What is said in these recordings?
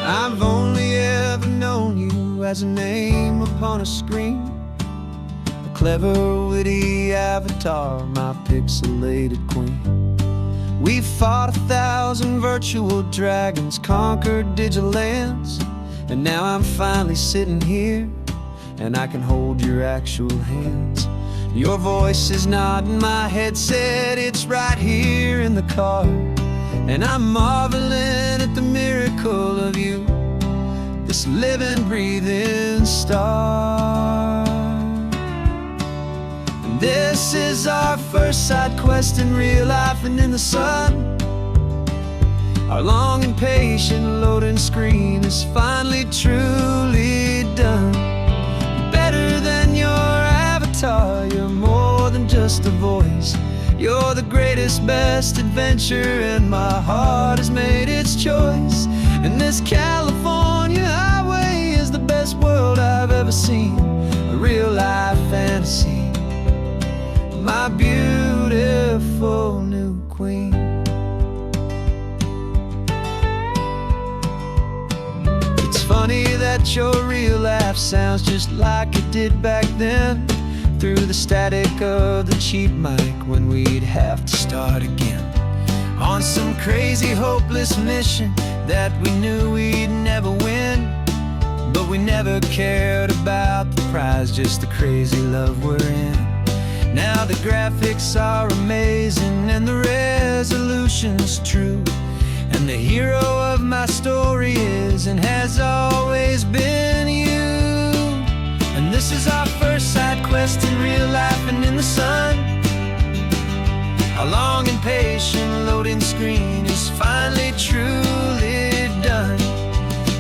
I've only ever known you as a name upon a screen, a clever, witty avatar, my pixelated queen. We've fought 1,000 virtual dragons, conquered digital lands, and now I'm finally sitting here, and I can hold your actual hands. Your voice is not in my headset, it's right here in the car, and I'm marveling at the miracle of you, this living, breathing star. And this is our first side quest in real life and in the sun. Our long and patient loading screen is finally truly done. Better than your avatar, you're more than just a voice. You're the greatest, best adventure, and my heart has made its choice. And this California highway is the best world I've ever seen, a real-life fantasy, my beautiful new queen. It's funny that your real life sounds just like it did back then, through the static of the cheap mic when we'd have to start again, on some crazy hopeless mission that we knew we'd never win. But we never cared about the prize, just the crazy love we're in. Now the graphics are amazing and the resolution's true, and the hero of my story is and has always been you. And this is our first side quest in real life and in the sun. Our long and patient loading screen is finally truly done.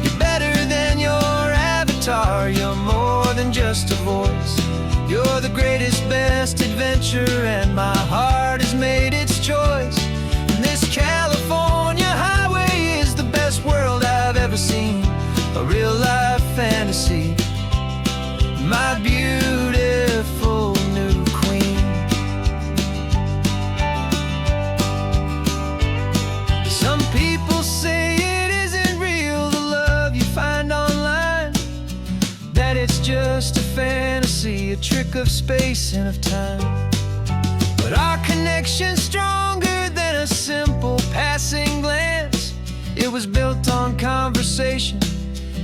You're better than your avatar, you're more than just a voice. You're the greatest, best adventure, and my heart has made its choice. And this California highway is the best world I've ever seen, a real-life fantasy, my beautiful new queen. Some people say it isn't real, the love you find online, that it's just a fantasy, a trick of space and of time. But our connection's stronger than a simple passing glance. It was built on conversation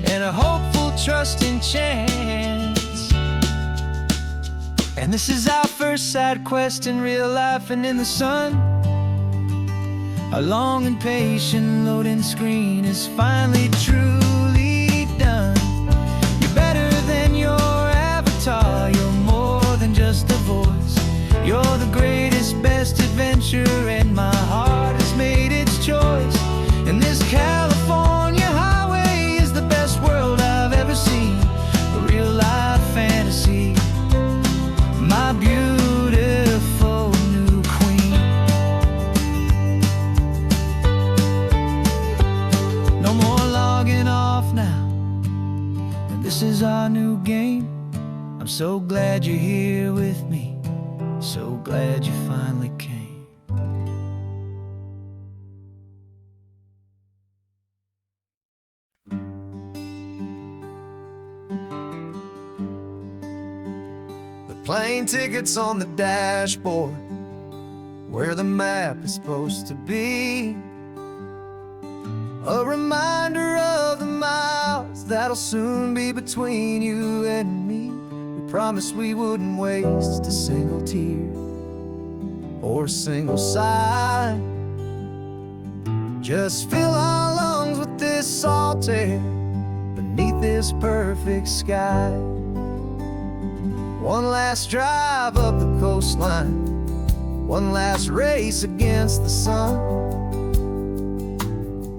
and a hopeful, trusting chance. And this is our first side quest in real life and in the sun. Our long and patient loading screen is finally truly done. You're better than your avatar, you're more than just a voice. You're the greatest, best adventure, and my heart has made its choice. And this California highway is the best world I've ever seen, a real-life fantasy, my beautiful new queen. No more logging off now, and this is our new game. I'm so glad you're here with me, so glad you finally came. Plane tickets on the dashboard, where the map is supposed to be, a reminder of the miles that'll soon be between you and me. We promised we wouldn't waste a single tear or a single sigh. Just fill our lungs with this salt air beneath this perfect sky. One last drive up the coastline, one last race against the sun,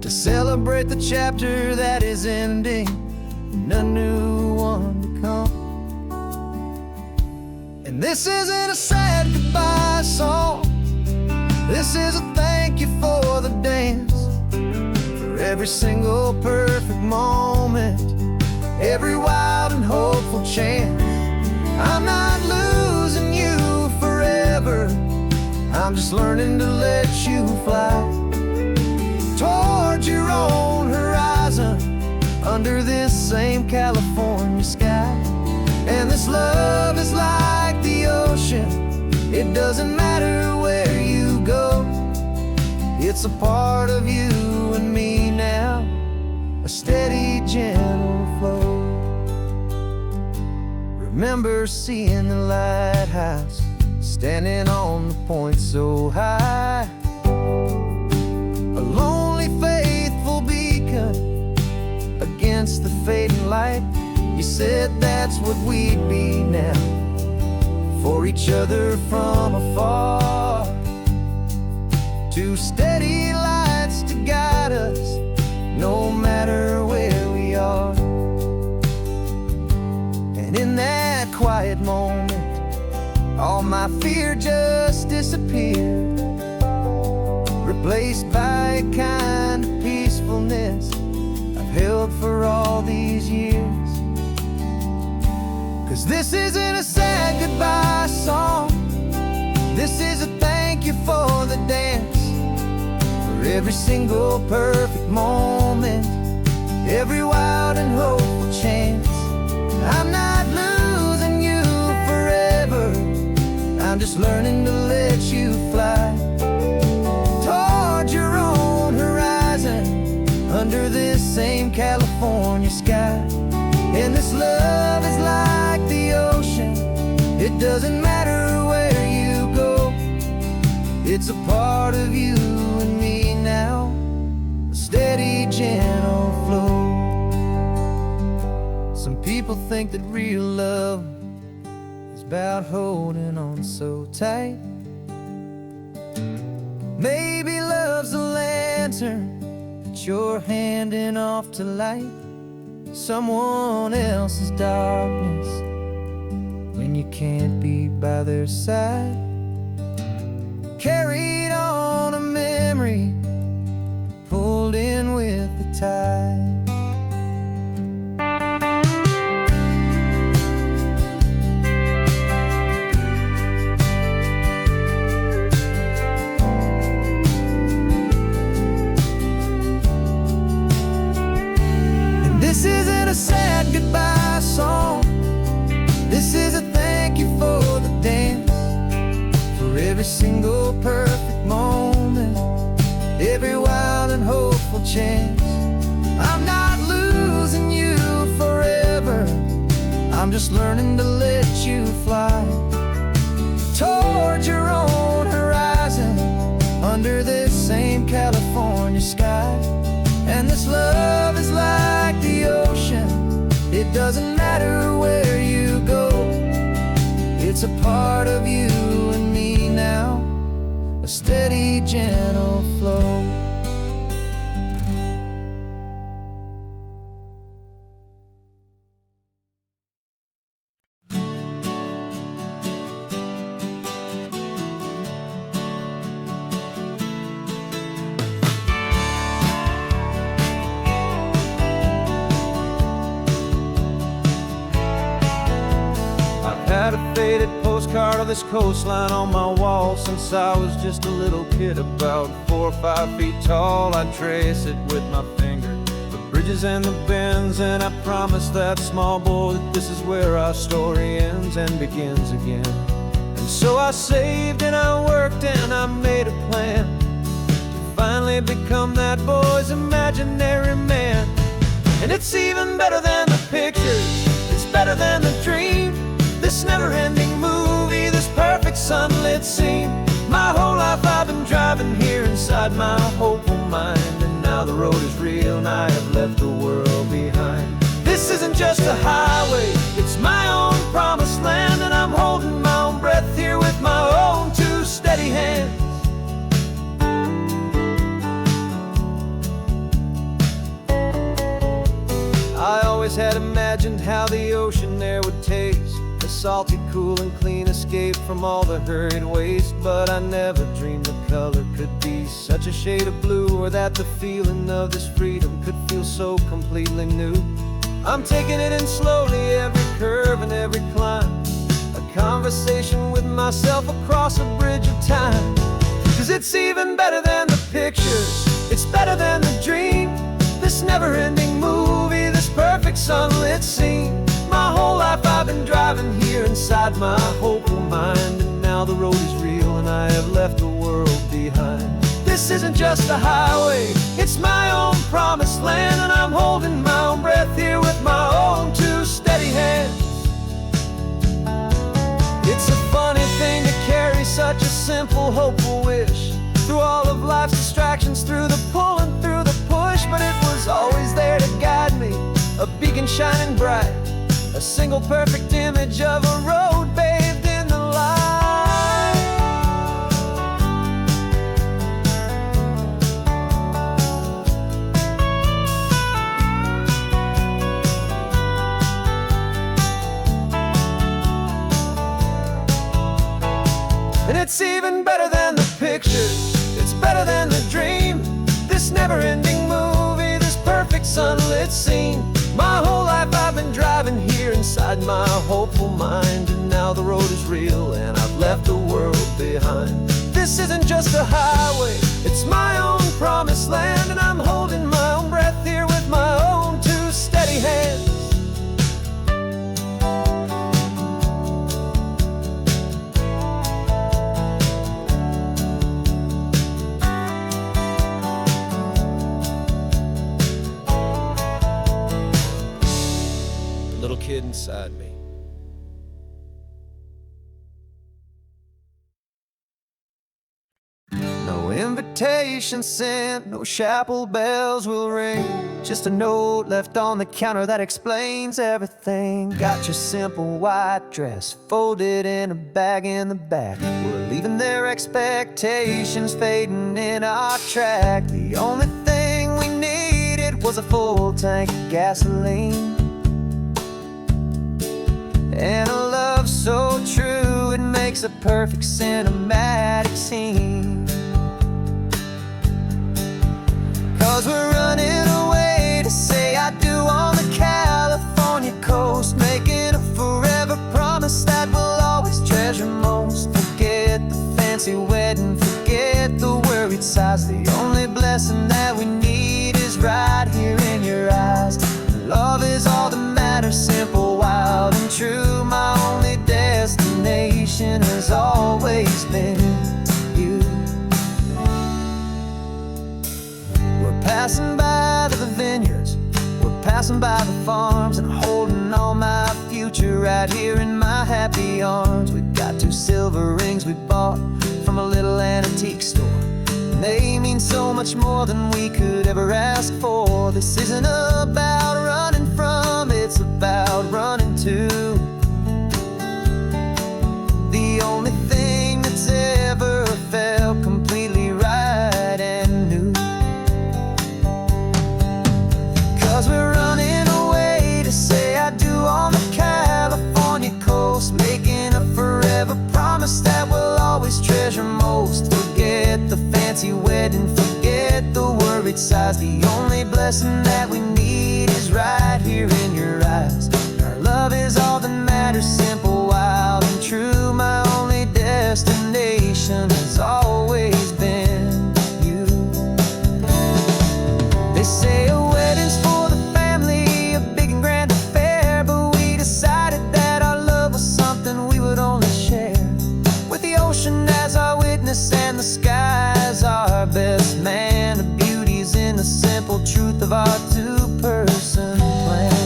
to celebrate the chapter that is ending and a new one to come. And this isn't a sad goodbye song, this is a thank you for the dance, for every single perfect moment, every wild and hopeful chance. I'm not losing you forever, I'm just learning to let you fly towards your own horizon, this love is like the ocean. It doesn't matter where you go. It's a part of you and me now, a steady, gentle flow. Remember seeing the lighthouse, standing on the point so high, a lonely, faithful beacon against the fading light. You said that's what we'd be now, for each other from afar. Two steady lights to guide us, no matter where we are. And in that quiet moment, all my fear just disappeared, replaced by a kind of peacefulness I've held for all these years. 'Cause this isn't a sad goodbye song, this is a thank you for the dance, for every single perfect moment, every wild and hopeful chance. I'm not losing you forever, I'm just learning to let you fly toward your own horizon, under this same California sky. And this love is like the ocean, it doesn't matter where you go. It's a part of you and me now, a steady, gentle flow. Some people think that real love is about holding on so tight. Maybe love's a lantern that you're handing off to light someone else's darkness when you can't be by their side. Carried on a memory, pulled in with the tide. This isn't a sad goodbye song, this is a thank you for the dance, for every single perfect moment, every wild and hopeful chance. I'm not losing you forever, I'm just learning to let you fly toward your own horizon, under this same California sky. And this love is like the ocean, it doesn't matter where you go. It's a part of you and me now, a steady, gentle flow. Had a faded postcard of this coastline on my wall since I was just a little kid, about 4 or 5 feet tall. I trace it with my finger, the bridges and the bends, and I promised that small boy that this is where our story ends and begins again. And so I saved and I worked and I made a plan to finally become that boy's imaginary man. And it's even better than the pictures, it's better than the dream, this never-ending movie, this perfect sunlit scene. My whole life I've been driving here inside my hopeful mind, and now the road is real and I have left the world behind. This isn't just a highway, it's my own promised land, and I'm holding my own breath here with my own 2 steady hands. I always had imagined how the ocean air would taste, a salty, cool and clean escape from all the hurried waste. But I never dreamed the color could be such a shade of blue, or that the feeling of this freedom could feel so completely new. I'm taking it in slowly, every curve and every climb, a conversation with myself across a bridge of time. 'Cause it's even better than the pictures, it's better than the dream, this never-ending movie, this perfect sunlit scene. My My whole life I've been driving here inside my hopeful mind, and now the road is real and I have left the world behind. This isn't just a highway, it's my own promised land, and I'm holding my own breath here with my own two steady hands. It's a funny thing to carry such a simple, hopeful wish through all of life's distractions, through the pull and through the push. But it was always there to guide me, a beacon shining bright, a single perfect image of a road bathed in the light. And it's even better than the pictures, it's better than the dream. This never-ending movie, this perfect sunlit scene. My whole life I've been driving here inside my hopeful mind, and now the road is real and I've left the world behind. This isn't just a highway, it's my own promised land, and I'm holding my own breath here with my own two steady hands. Little kid inside me. No invitation sent, no chapel bells will ring, just a note left on the counter that explains everything. Got your simple white dress folded in a bag in the back. We're leaving their expectations fading in our track. The only thing we needed was a full tank of gasoline, and a love so true it makes a perfect cinematic scene. 'Cause we're running away to say I do on the California coast, making a forever promise that we'll always treasure most. Forget the fancy wedding, forget the worried sighs. The only blessing that we need is right here in your eyes. Love is all that matters, simple, wild, and true. My only destination has always been you. We're passing by the vineyards, we're passing by the farms, and holding all my future right here in my happy arms. We've got 2 silver rings we bought from a little antique store. They mean so much more than we could ever ask for. This isn't about running from, it's about running to the only thing that's ever felt completely right and new. 'Cause we're running away to say I do on the California coast, making a forever promise that we'll always treasure most. Forget the fancy wedding, forget the worried sighs. The only blessing that we need is right here in your eyes. Our love is all that matters, simple, wild, and true. My only destination has always been you. They say a wedding's for the family, a big and grand affair, but we decided that our love was something we would only share with the ocean as our witness and the sky as our best man. The beauty's in the simple truth of our two-person plan.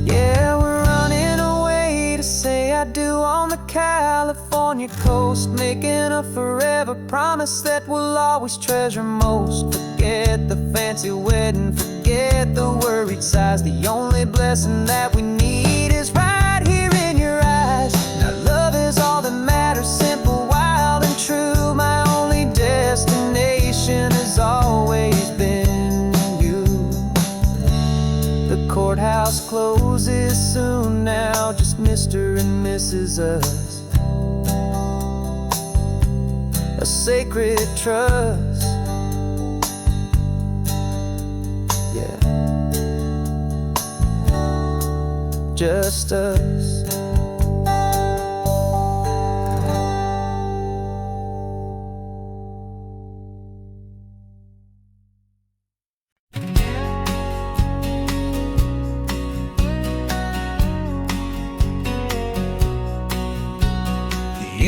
Yeah, we're running away to say I do on the California coast, making a forever promise that we'll always treasure most. Forget the fancy wedding, forget the worried sighs. The only blessing that we need is right here in your eyes. Now love is all that matters, simple, wild, and true. My only destination has always been you. The courthouse closes soon now, just Mr. and Mrs. Us. A sacred trust. Yeah. Just us.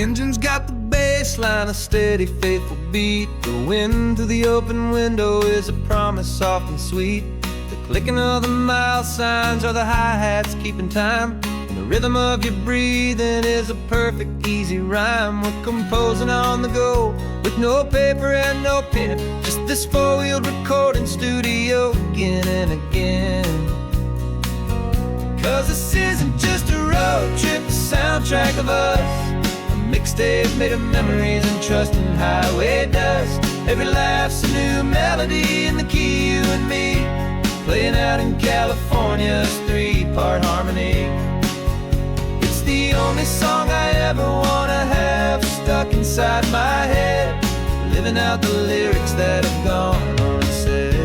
engine's got the bass line, a steady, faithful beat. The wind through the open window is a promise soft and sweet. The clicking of the mile signs are the hi-hats keeping time. And the rhythm of your breathing is a perfect, easy rhyme. We're composing on the go with no paper and no pen, just this four-wheeled recording studio again and again. 'Cause this isn't just a road trip, the soundtrack of us. Mixtape made of memories and trust in highway dust. Every laugh's a new melody in the key, you and me, playing out in California's three-part harmony. It's the only song I ever wanna have stuck inside my head, living out the lyrics that have gone unsaid.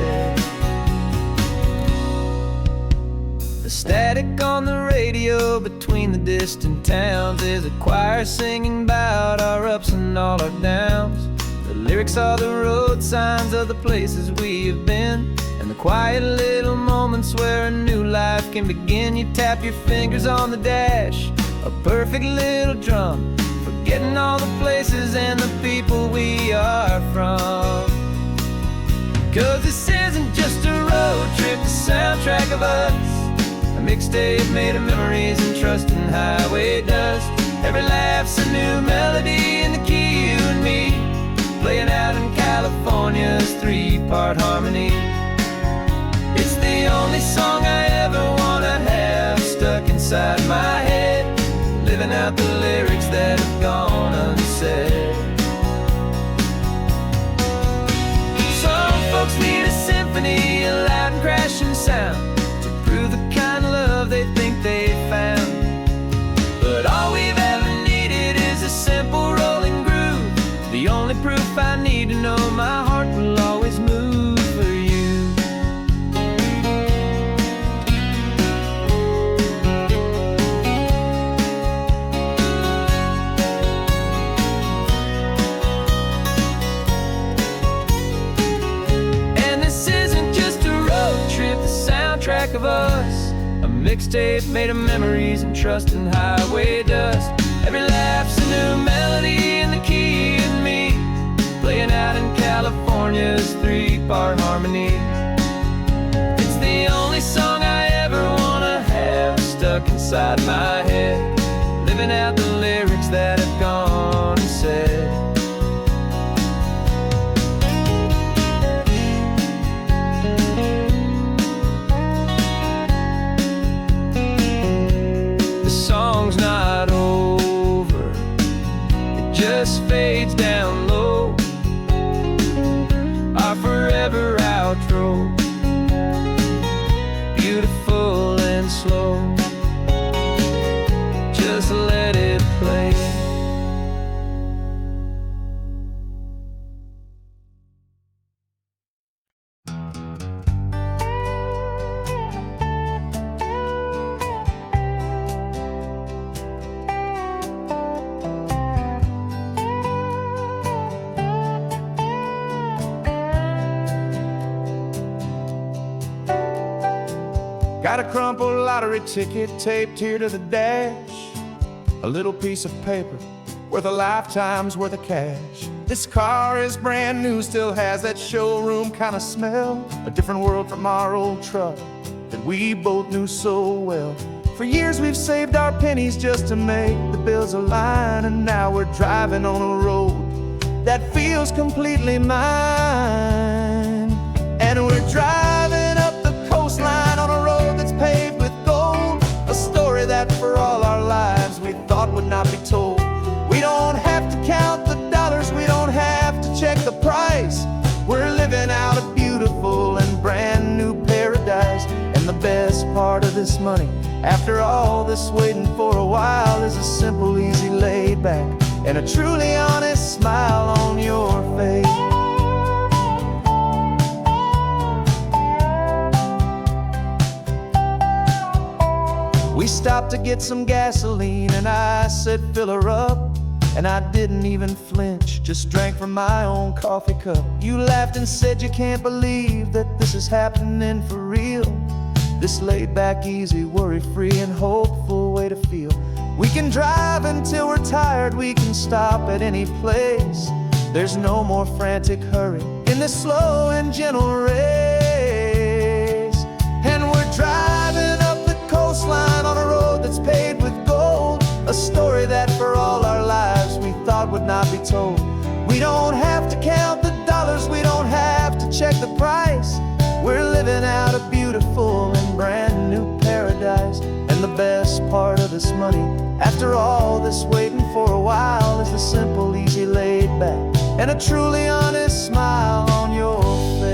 The static on the radio between the distant towns is a choir singing about our ups and all our downs. The lyrics are the road signs of the places we have been, and the quiet little moments where a new life can begin. You tap your fingers on the dash, a perfect little drum, forgetting all the places and the people we are from. 'Cause this isn't just a road trip, the soundtrack of us. A mixtape made of memories and trust in highway dust. Every laugh's a new melody in the key, you and me, playing out in California's three-part harmony. It's the only song I ever wanna have stuck inside my head, living out the lyrics that have gone unsaid. Some folks need a symphony, a loud and crashing sound, the kind of love they think they found. But all we've ever needed is a simple rolling groove, the only proof I need to know my heart will always move for you. And this isn't just a road trip, the soundtrack of us. A mixtape made of memories and trust in highway dust. Every laugh's a new melody in the key, and me, playing out in California's three-part harmony. It's the only song I ever wanna have stuck inside my head, living out the lyrics that have gone unsaid. Song's not over, it just fades down low, our forever outro, beautiful and slow. Just let it play. Got a crumpled lottery ticket taped here to the dash, a little piece of paper worth a lifetime's worth of cash. This car is brand new, still has that showroom kind of smell, a different world from our old truck that we both knew so well. For years we've saved our pennies just to make the bills align, and now we're driving on a road that feels completely mine. And we're driving up the coastline on a road that's paved with gold, a story that for all our lives we thought would not be told. We don't have to count the dollars, we don't have to check the price. We're living out a beautiful and brand new paradise. And the best part of this money, after all this waiting for a while, is a simple, easy, laid back, and a truly honest smile on your face. We stopped to get some gasoline, and I said fill her up, and I didn't even flinch, just drank from my own coffee cup. You laughed and said you can't believe that this is happening for real. This laid back, easy, worry-free and hopeful way to feel. We can drive until we're tired, we can stop at any place. There's no more frantic hurry in this slow and gentle race. And we're driving up the coastline on a road that's paved with gold, a story that for all our lives we thought would not be told. We don't have to count the dollars, we don't have to check the price. We're living out a beautiful and brand new paradise. And the best part of this money, after all this waiting for a while, is the simple, easy, laid back, and a truly honest smile on your face.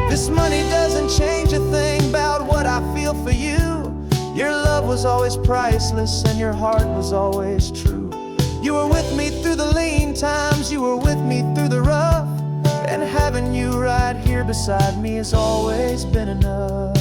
This money doesn't change a thing about what I feel for you. Your love was always priceless and your heart was always true. You were with me through the lean times, you were with me through the rough, and having you right here beside me has always been enough.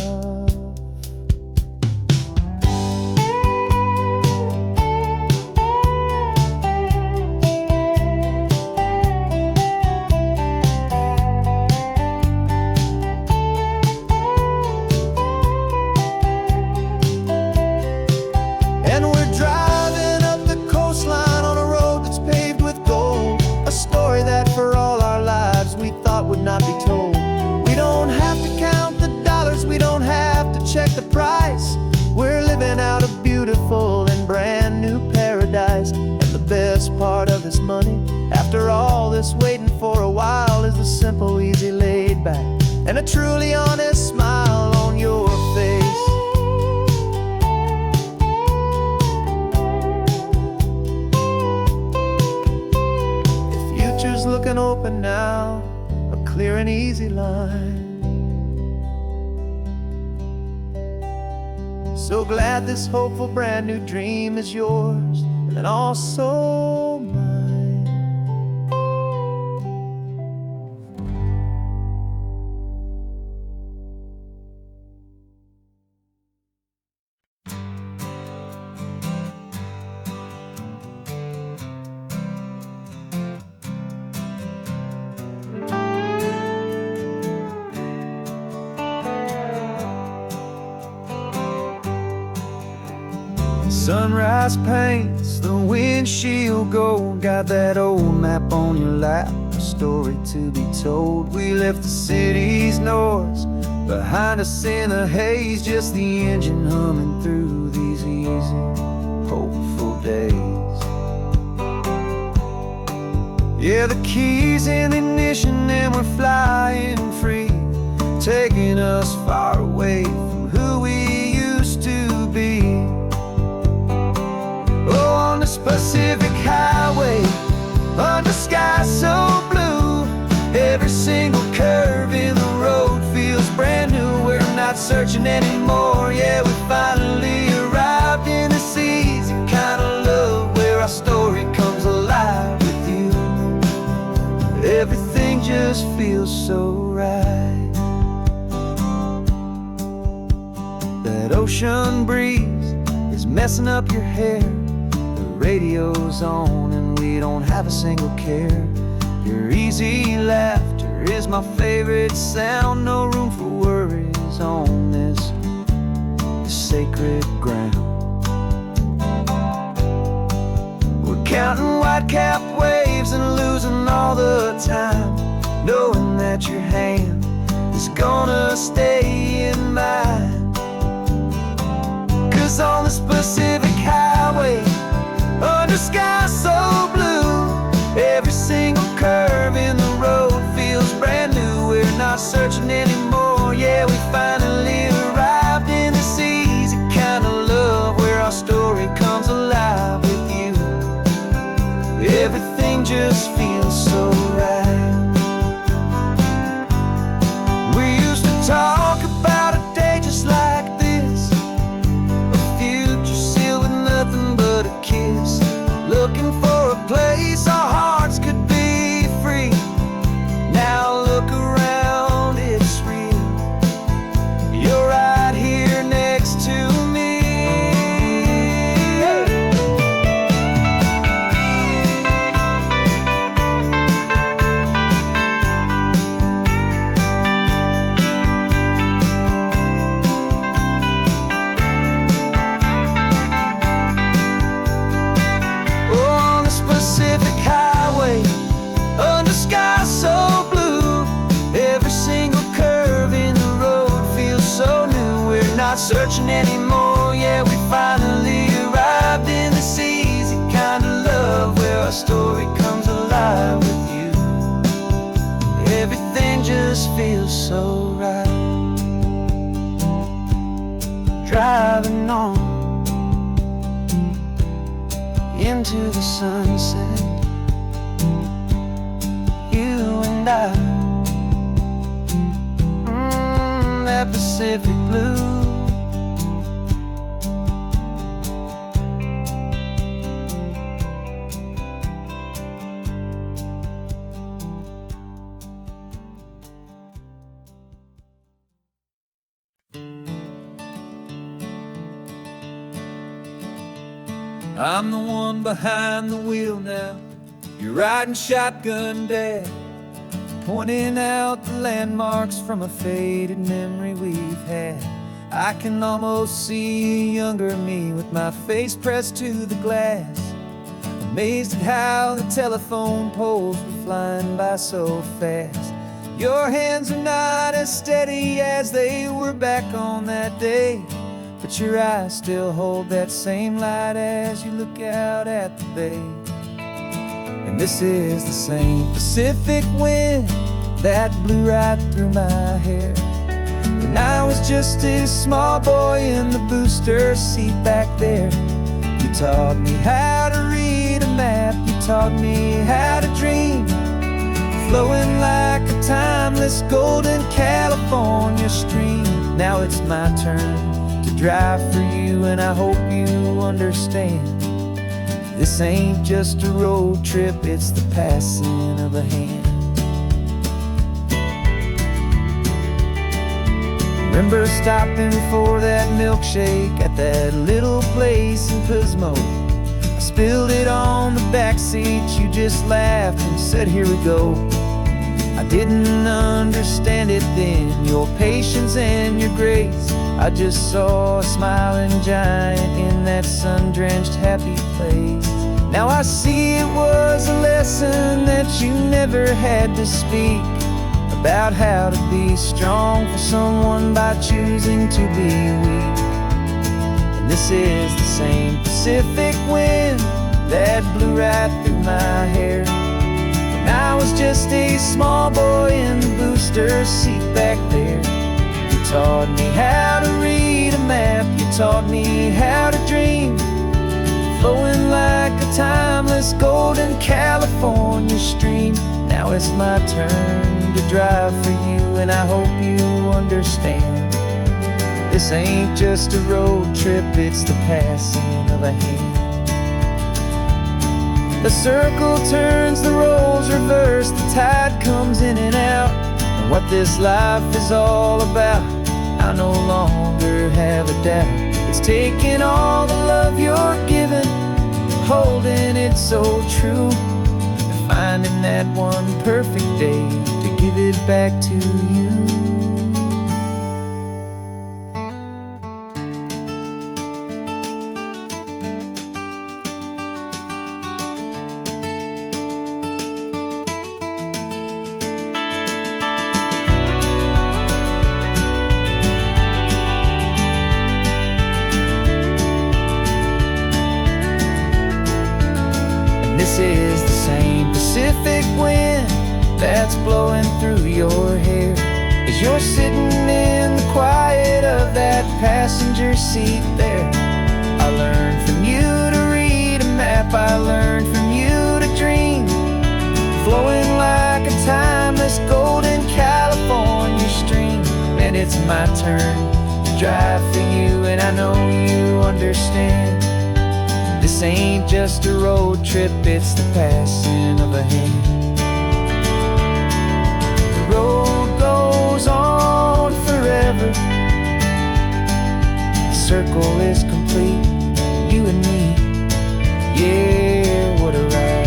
Would not be told. We don't have to count the dollars, we don't have to check the price. We're living out a beautiful and brand new paradise. And the best part of this money, after all this waiting for a while, is the simple, easy, laid back, and a truly honest smile on your face. The future's looking open now, clear and easy line. So glad this hopeful brand new dream is yours and also mine. Sunrise paints the windshield gold. Got that old map on your lap, a story to be told. We left the city's noise behind us in the haze, just the engine humming through these easy, hopeful days. Yeah, the keys in the ignition and we're flying free, taking us far away from who we used to be. Oh, on this Pacific highway, under sky so blue, every single curve in the road feels brand new. We're not searching anymore, yeah, we finally arrived in this easy kind of love, where our story comes alive with you. Everything just feels so right. That ocean breeze is messing up your hair, radio's on and we don't have a single care. Your easy laughter is my favorite sound. No room for worries on this sacred ground. We're counting white-capped waves and losing all the time, knowing that your hand is gonna stay in mine. 'Cause on this Pacific highway, under sky so blue, every single curve in the road feels brand new. We're not searching anymore, yeah, we finally arrived in this easy kind of love, where our story comes alive with you. Everything just feels so right. We used to talk about a day just like this, a future sealed with nothing but a kiss, looking for a place our hearts could be free. Now look around, it's real. Your eyes anymore. Yeah, we finally arrived in this easy kind of love where our story comes alive with you. Everything just feels so right. Driving on into the sunset, you and I, that Pacific blue. I'm the one behind the wheel now. You're riding shotgun, Dad, pointing out the landmarks from a faded memory we've had. I can almost see a younger me with my face pressed to the glass, amazed at how the telephone poles were flying by so fast. Your hands are not as steady as they were back on that day, but your eyes still hold that same light as you look out at the bay. And this is the same Pacific wind that blew right through my hair when I was just a small boy in the booster seat back there. You taught me how to read a map, you taught me how to dream, flowing like a timeless golden California stream. Now it's my turn to drive for you, and I hope you understand. This ain't just a road trip, it's the passing of a hand. Remember stopping for that milkshake at that little place in Pismo. I spilled it on the back seat, you just laughed and said, here we go. I didn't understand it then, your patience and your grace. I just saw a smiling giant in that sun-drenched happy place. Now I see it was a lesson that you never had to speak, about how to be strong for someone by choosing to be weak. And this is the same Pacific wind that blew right through my hair when I was just a small boy in the booster seat back there. You taught me how to read a map, you taught me how to dream, flowing like a timeless golden California stream. Now it's my turn to drive for you, and I hope you understand. This ain't just a road trip, it's the passing of a hand. The circle turns, the roles reverse, the tide comes in and out. And what this life is all about, I no longer have a doubt. It's taking all the love you're giving, holding it so true, and finding that one perfect day to give it back to you. This is the same Pacific wind that's blowing through your hair as you're sitting in the quiet of that passenger seat there. I learned from you to read a map, I learned from you to dream, flowing like a timeless golden California stream. And it's my turn to drive for you, and I know you understand. This ain't just a road trip, it's the passing of a hand. The road goes on forever, the circle is complete, you and me, yeah, what a ride.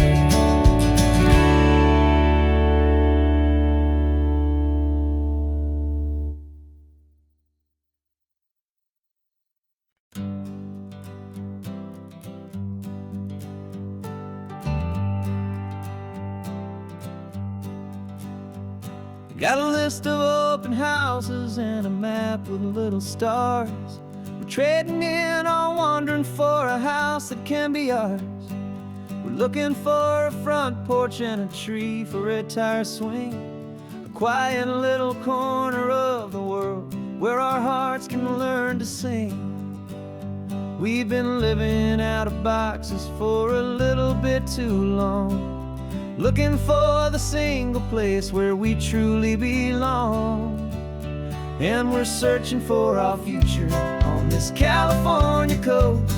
Got a list of open houses and a map with little stars. We're trading in or wandering for a house that can be ours. We're looking for a front porch and a tree for a tire swing, a quiet little corner of the world where our hearts can learn to sing. We've been living out of boxes for a little bit too long, looking for the single place where we truly belong. And we're searching for our future on this California coast,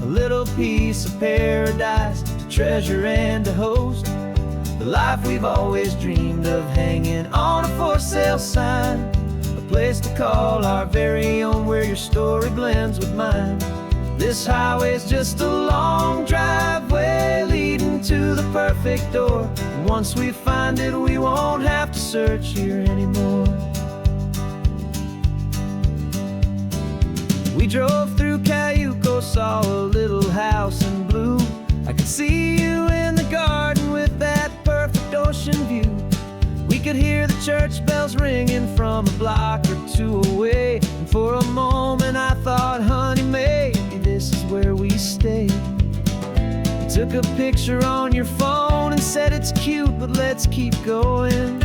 a little piece of paradise to treasure and to host, the life we've always dreamed of, hanging on a for sale sign, a place to call our very own where your story blends with mine. This highway's just a long driveway leading to the perfect door, and once we find it we won't have to search here anymore. We drove through Cayuco, saw a little house in blue. I could see you in the garden with that perfect ocean view. We could hear the church bells ringing from a block or two away, and for a moment I thought, honey, maybe this is where we stay. You took a picture on your phone and said it's cute, but let's keep going.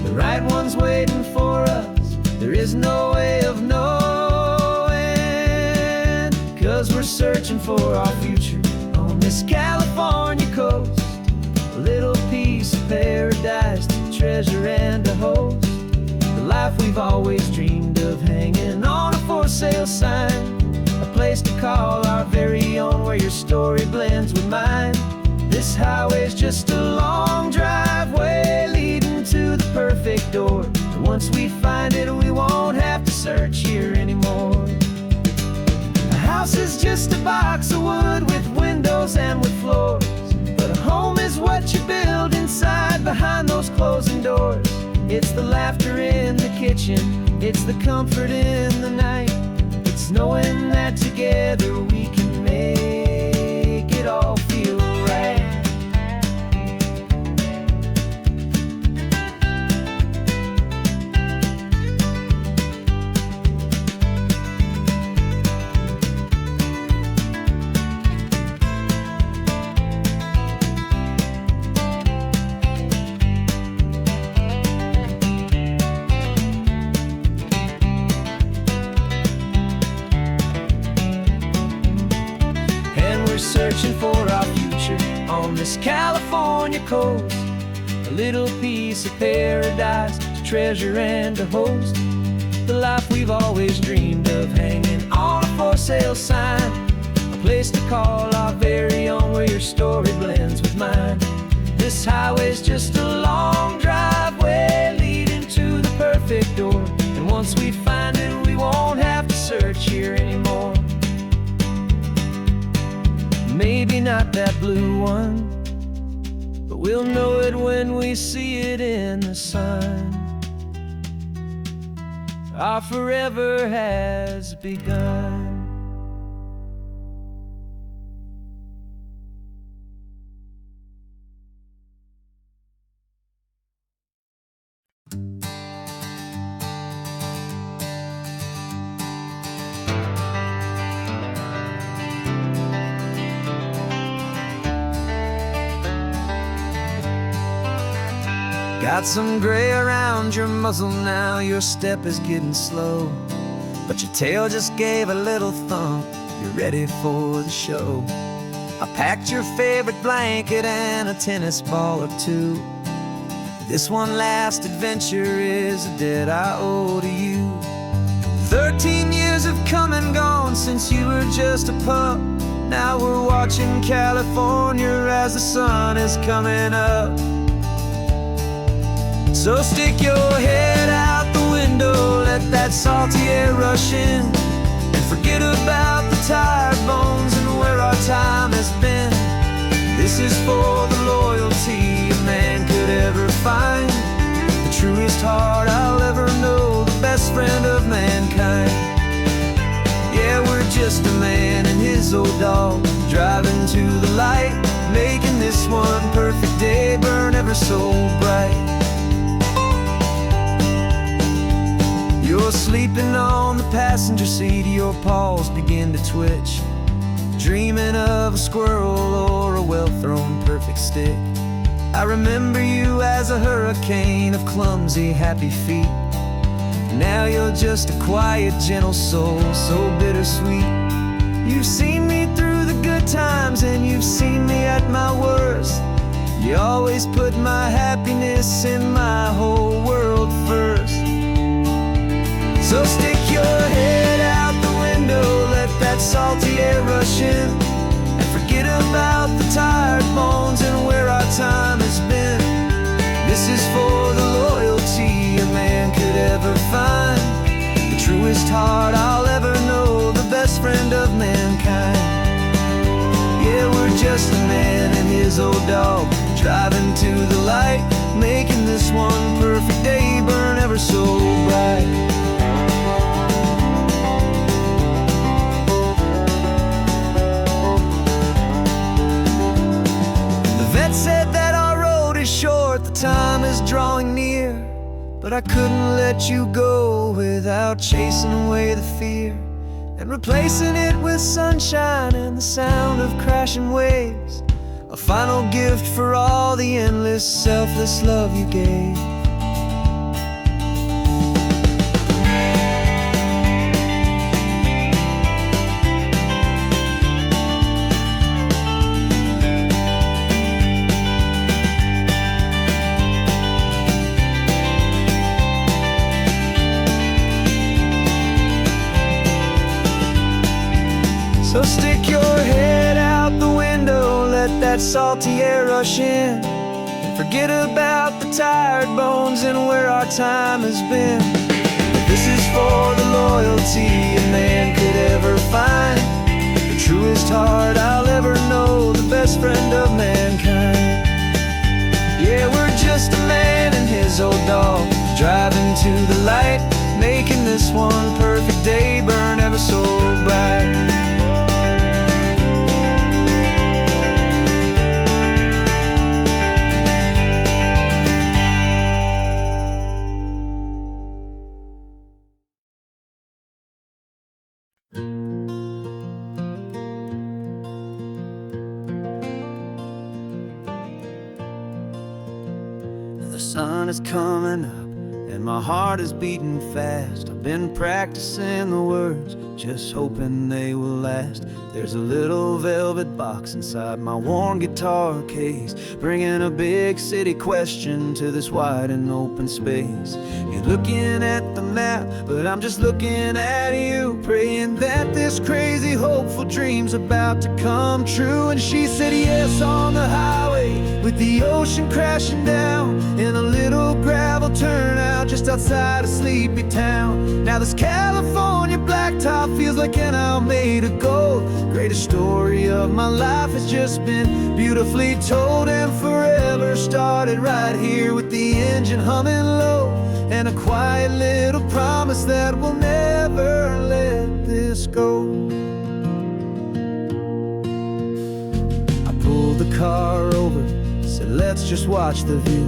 The right one's waiting for us, there is no way of knowing, 'cause we're searching for our future on this California coast, a little piece of paradise to treasure and to host, the life we've always dreamed of, hanging on a for sale sign, a place to call our very own where your story blends with mine. This highway's just a long driveway leading to the perfect door, and once we find it we won't have to search here anymore. A house is just a box of wood with windows and with floors, but a home is what you build inside behind those closing doors. It's the laughter in the kitchen, it's the comfort in the night, it's knowing that together we can make it all feel right. Searching for our future on this California coast, a little piece of paradise to treasure and to host, the life we've always dreamed of, hanging on a for sale sign, a place to call our very own where your story blends with mine. This highway's just a long driveway leading to the perfect door, and once we find it we won't have to search here anymore. Maybe not that blue one, but we'll know it when we see it in the sun. Our forever has begun. Got some gray around your muzzle now, your step is getting slow, but your tail just gave a little thump, you're ready for the show. I packed your favorite blanket and a tennis ball or two. This one last adventure is a debt I owe to you. 13 years have come and gone since you were just a pup. Now we're watching California as the sun is coming up. So stick your head out the window, let that salty air rush in, and forget about the tired bones and where our time has been. This is for the loyalty a man could ever find, the truest heart I'll ever know, the best friend of mankind. Yeah, we're just a man and his old dog, driving to the light, making this one perfect day burn ever so bright. You're sleeping on the passenger seat, your paws begin to twitch, dreaming of a squirrel or a well-thrown perfect stick. I remember you as a hurricane of clumsy, happy feet. Now you're just a quiet, gentle soul, so bittersweet. You've seen me through the good times and you've seen me at my worst. You always put my happiness and my whole world first. So stick your head out the window, let that salty air rush in, and forget about the tired bones and where our time has been. This is for the loyalty a man could ever find, the truest heart I'll ever know, the best friend of mankind. Yeah, we're just a man and his old dog, driving to the light, making this one perfect day burn ever so bright. Said that our road is short, the time is drawing near, but I couldn't let you go without chasing away the fear and replacing it with sunshine and the sound of crashing waves, a final gift for all the endless, selfless love you gave. So stick your head out the window, let that salty air rush in, and forget about the tired bones and where our time has been. This is for the loyalty a man could ever find, the truest heart I'll ever know, the best friend of mankind. Yeah, we're just a man and his old dog, driving to the light, making this one perfect day burn ever so bright. The sun is coming up and my heart is beating fast. I've been practicing the words, just hoping they will last. There's a little velvet box inside my worn guitar case, bringing a big city question to this wide and open space. You're looking at the map, but I'm just looking at you, praying that this crazy hopeful dream's about to come true. And she said yes on the highway, with the ocean crashing down in a little gravel turnout just outside of sleepy town. Now this California blacktop feels like an owl made of gold. Greatest story of my life has just been beautifully told, and forever started right here with the engine humming low, and a quiet little promise that we'll never let this go. I pulled the car over, said let's just watch the view.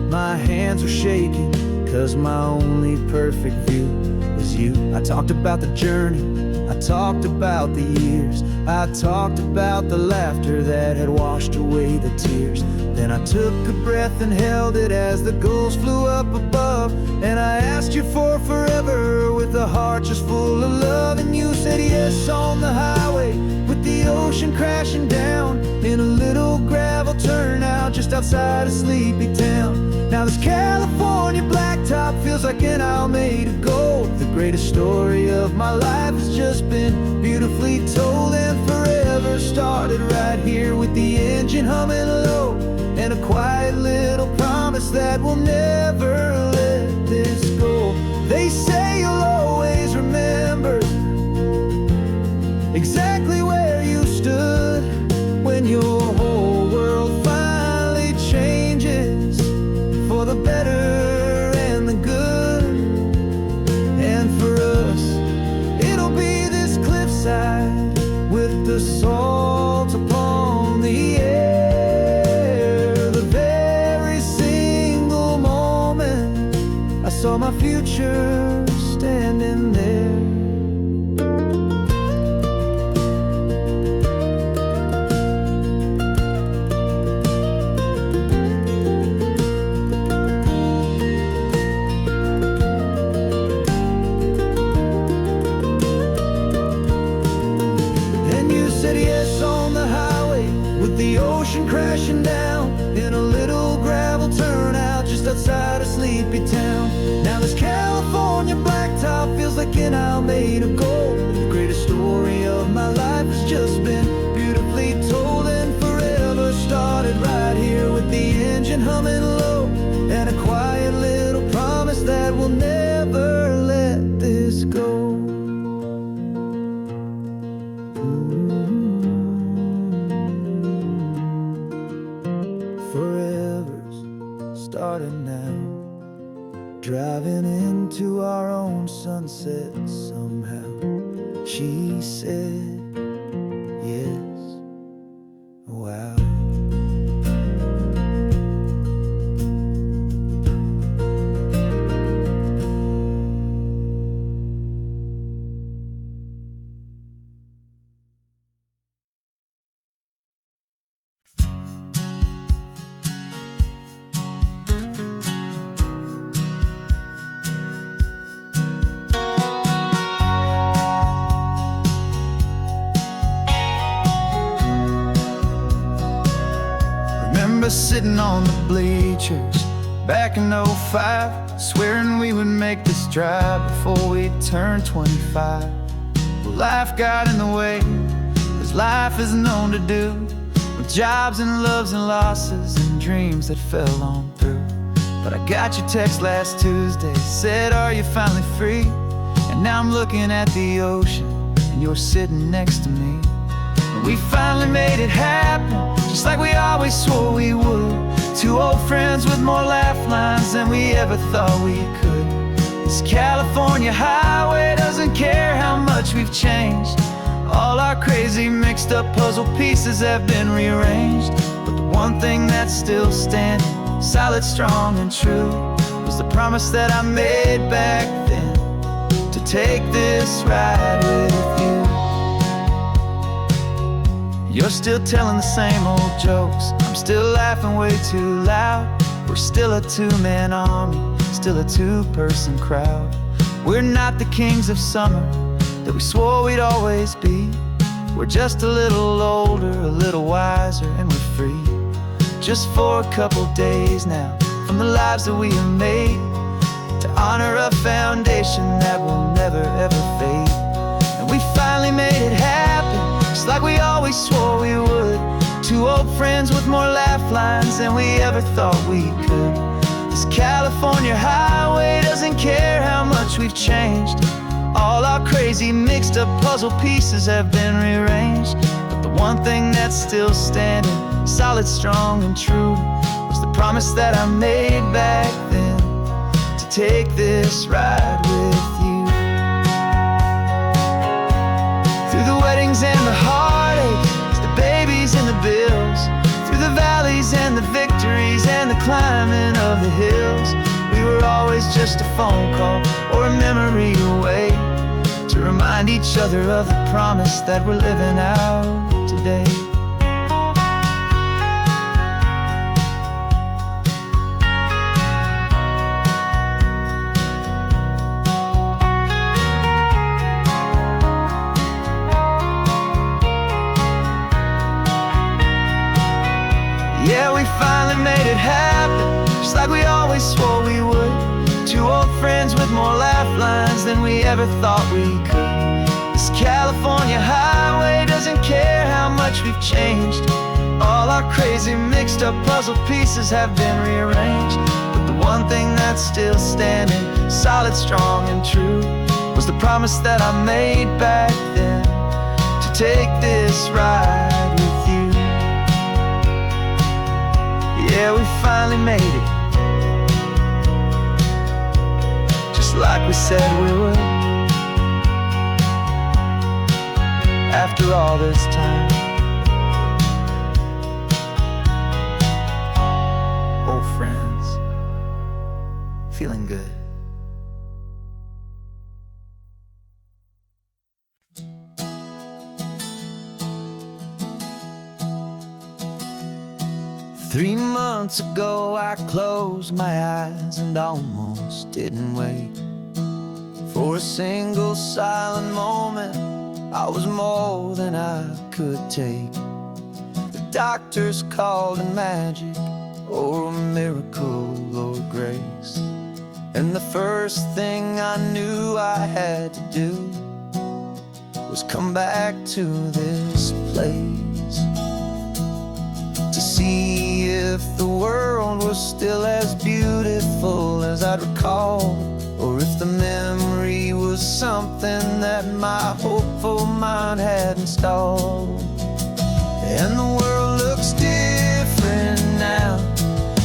My hands were shaking, cause my only perfect view was you. I talked about the journey, I talked about the years, I talked about the laughter that had washed away the tears. Then I took a breath and held it as the gulls flew up above, and I asked you for forever with a heart just full of love. And you said yes on the highway, with the ocean crashing down in a little gravel turnout just outside of sleepy town. Now this California blacktop feels like an owl made of gold. The greatest story of my life has just been beautifully told, and forever started right here with the engine humming low, and a quiet little promise that we'll never let this go. They say you'll always remember exactly where you stood when your whole world finally changes for the better and the good. And for us, it'll be this cliffside with the salt upon the air. The very single moment I saw my future standing there. outside a sleepy town. Now this California blacktop feels like an isle made of gold. The greatest story of my life has just been beautifully told, and forever started right here with the engine humming low, and a quiet little promise that we'll never let this go. Forever's started now, driving into our own sunset somehow. She said, yes, wow. Remember sitting on the bleachers back in '05, swearing we would make this drive before we turned 25. Well, life got in the way, as life is known to do, with jobs and loves and losses and dreams that fell on through. But I got your text last Tuesday, said, are you finally free? And now I'm looking at the ocean, and you're sitting next to me. And we finally made it happen, just like we always swore we would. Two old friends with more laugh lines than we ever thought we could. This California highway doesn't care how much we've changed. All our crazy mixed up puzzle pieces have been rearranged, but the one thing that's still standing, solid, strong, and true, was the promise that I made back then, to take this ride with you. You're still telling the same old jokes, I'm still laughing way too loud. We're still a two-man army, still a two-person crowd. We're not the kings of summer that we swore we'd always be. We're just a little older, a little wiser, and we're free. Just for a couple days now, from the lives that we have made, to honor a foundation that will never ever fade. And we finally made it happen, just like we always swore we would. Two old friends with more laugh lines than we ever thought we could. This California highway doesn't care how much we've changed. All our crazy mixed up puzzle pieces have been rearranged, but the one thing that's still standing, solid, strong, and true, was the promise that I made back then, to take this ride with you. Through the weddings and the heartaches, the babies and the bills, through the valleys and the victories and the climbing of the hills, we were always just a phone call or a memory away, to remind each other of the promise that we're living out today. Yeah, we finally made it happen, just like we always swore we would. Two old friends with more laugh lines than we ever thought we could. This California highway doesn't care how much we've changed. All our crazy mixed up puzzle pieces have been rearranged, but the one thing that's still standing, solid, strong, and true, was the promise that I made back then, to take this ride with you. Yeah, we finally made it, just like we said we would. After all this time, old friends, feeling good. Three months ago I closed my eyes and almost didn't wait for a single silent moment. I was more than I could take. The doctors called it magic, or a miracle, or grace. first thing I knew I had to do was come back to this place to see if the world was still as beautiful as I'd recall, or if the memory was something that my hopeful mind had installed. And the world looks different now.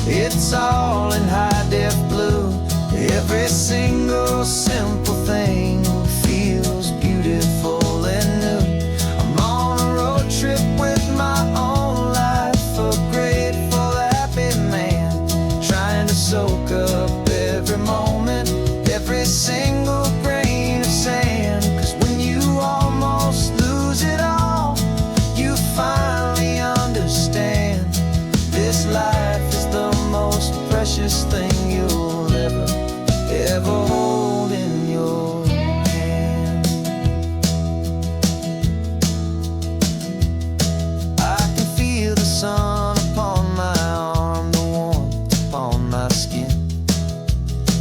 It's all in high-def blue. Every single simple thing feels beautiful and new. I'm on a road trip with my own life, a grateful, happy man, trying to soak up every moment, every single grain of sand. 'Cause when you almost lose it all, you finally understand this life is the most precious thing you'll ever hold in your hand. I can feel the sun upon my arm, the warmth upon my skin,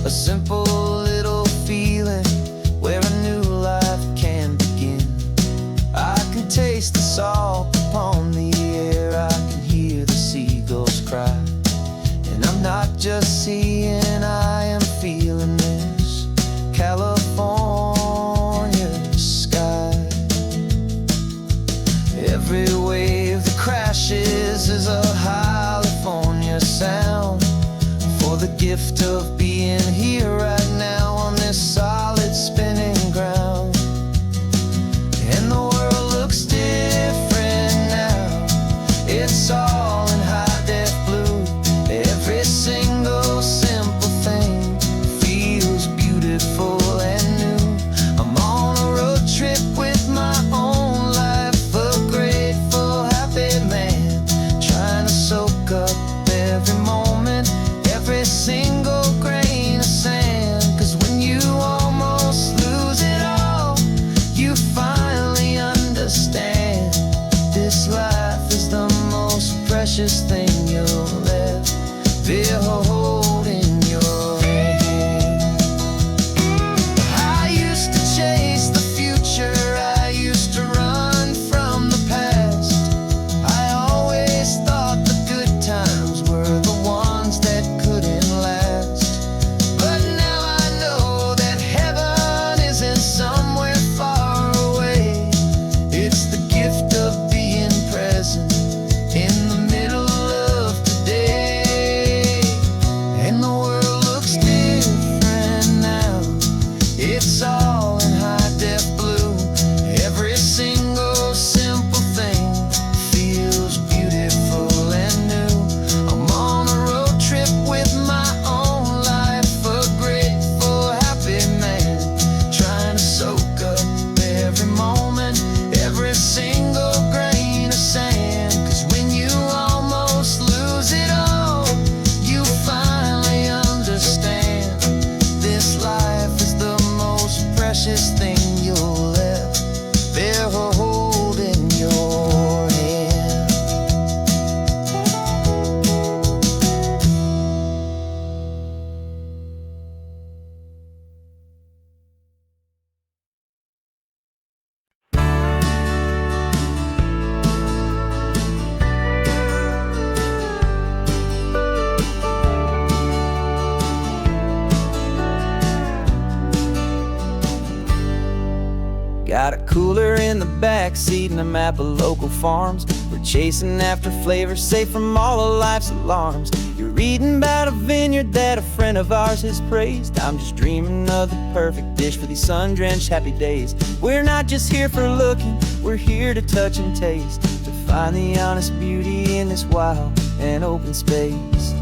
a simple little feeling where a new life can begin. I can taste the salt upon the air, I can hear the seagulls cry, and I'm not just seeing, I am feeling this California sky. Every wave that crashes is a California sound, for the gift of being here right now on this solid spinning ground. And the world looks different now. It's all in high-def blue. Every single simple thing feels beautiful and new. I'm on a road trip with my own life, a grateful, happy man, trying to soak up every moment, every single grain of sand. 'Cause when you almost lose it all, you finally understand this life is the most precious thing you'll ever hold in your hand. I used to chase the future, I used to run from the past. I always thought the good times were the ones that couldn't last. But now I know that heaven isn't somewhere far away. It's the gift of being present in the middle of today. And the world looks different now. It's all in high-def blue. Every single simple thing feels beautiful and new. I'm on a road trip with my own life, a grateful, happy man, trying to soak up every moment, every single grain of sand. 'Cause when you almost lose it all, you finally understand this life is the most precious thing you'll ever hold in your hand. Got a cooler in the back seat and a map of local farms. We're chasing after flavors safe from all of life's alarms. You're reading about a vineyard that a friend of ours has praised. I'm just dreaming of the perfect dish for these sun-drenched happy days. We're not just here for looking, we're here to touch and taste, to find the honest beauty in this wild and open space.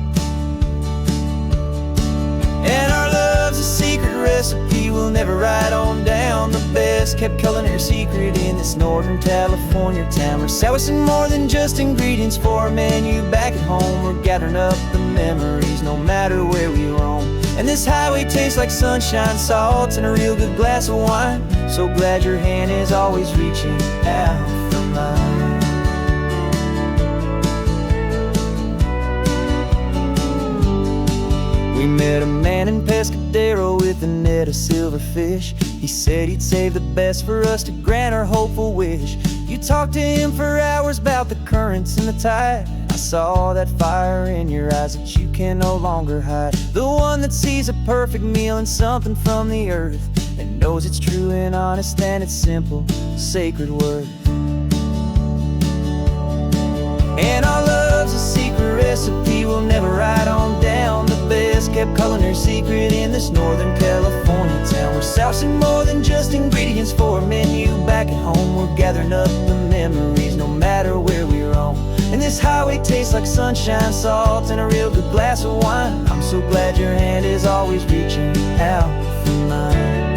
And our love's a secret recipe we'll never write on down. The best kept culinary secret in this northern California town. We're savouring more than just ingredients for a menu back at home. We're gathering up the memories no matter where we roam. And this highway tastes like sunshine, salt, and a real good glass of wine. So glad your hand is always reaching out for mine. We met a man in Pescadero with a net of silverfish. He said he'd save the best for us to grant our hopeful wish. You talked to him for hours about the currents and the tide. I saw that fire in your eyes that you can no longer hide. The one that sees a perfect meal in something from the earth, and knows it's true and honest and it's simple, sacred word. And our love's a secret recipe we'll never write on down. The best kept culinary secret in this Northern California town. We're sourcing more than just ingredients for a menu. Back at home we're gathering up the memories no matter where we roam. And this highway tastes like sunshine, salt, and a real good glass of wine. I'm so glad your hand is always reaching out for mine.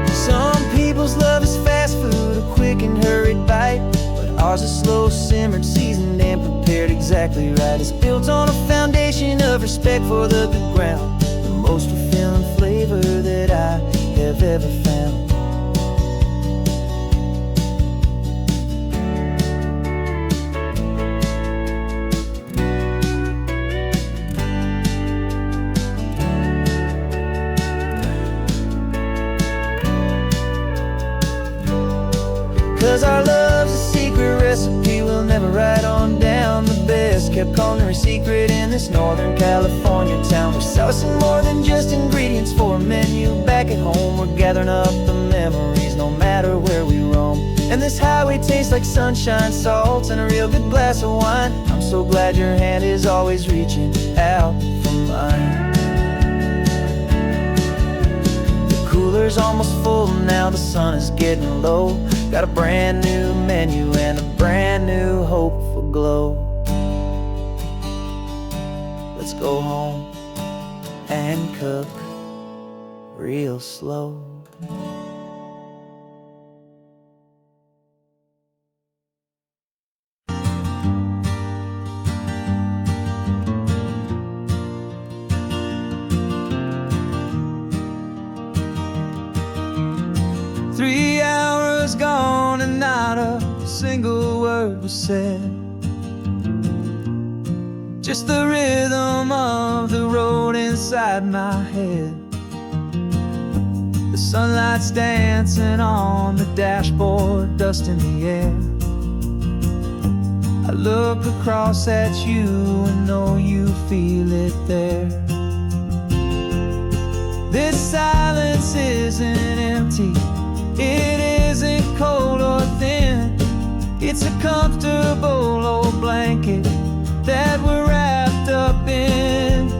Some people's love is fast food, a quick and hurried bite, but ours is slow simmered, seasoned, and prepared exactly right. It's built on a foundation of respect for the good ground, the most fulfilling flavor that I have ever found. 'Cause our love's a secret recipe we'll never write on down. The best kept culinary secret in this Northern California town. We're sourcing more than just ingredients for a menu. Back at home we're gathering up the memories no matter where we roam. And this highway tastes like sunshine, salt, and a real good glass of wine. I'm so glad your hand is always reaching out for mine. Cooler's almost full now, the sun is getting low. Got a brand new menu and a brand new hopeful glow. Let's go home and cook real slow. Three hours gone and not a single word was said. Just the rhythm of the road inside my head. The sunlight's dancing on the dashboard, dust in the air. I look across at you and know you feel it there. This silence isn't empty, it isn't cold or thin. It's a comfortable old blanket that we're wrapped up in.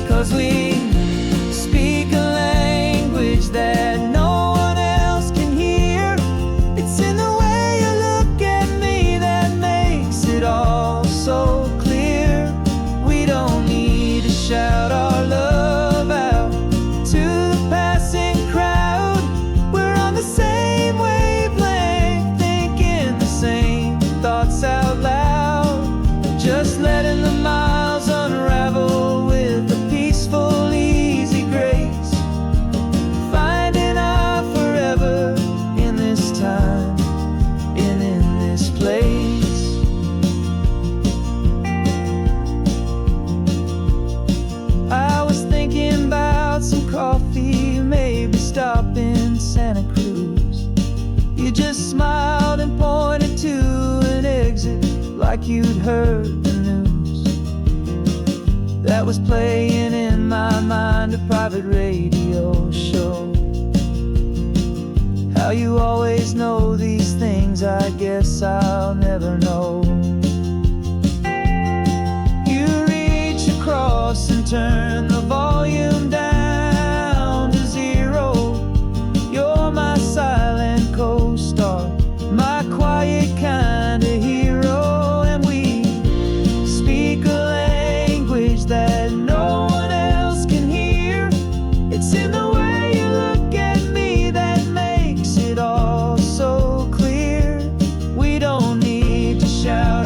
'Cause we speak a language that no one else can hear. It's in the way you look at me that makes it all so clear. We don't need to shout our love out to the passing crowd. We're on the same wavelength, thinking the same thoughts out loud. Just letting the miles unravel with a peaceful, easy grace. Finding our forever in this time and in this place. I was thinking about some coffee, maybe stop in Santa Cruz. You just smiled and pointed to an exit like you'd heard the news. That was playing in my mind, a private radio show. How you always know these things, I guess I'll never know. You reach across and turn the volume down to zero. You're my silent co-star, my quiet kind of hero. And we speak a language that no one else can hear. It's in the way you look at me that makes it all so clear. We don't need to shout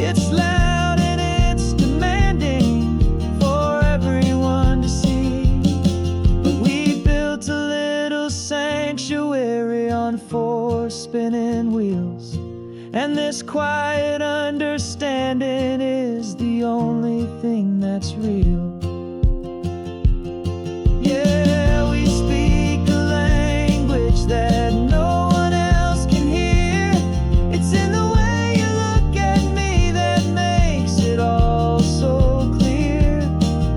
It's loud and it's demanding for everyone to see. But we built a little sanctuary on 4 spinning wheels, and this quiet understanding is the only thing that's real. Yeah, we speak a language that no one else can hear. It's in the way you look at me that makes it all so clear.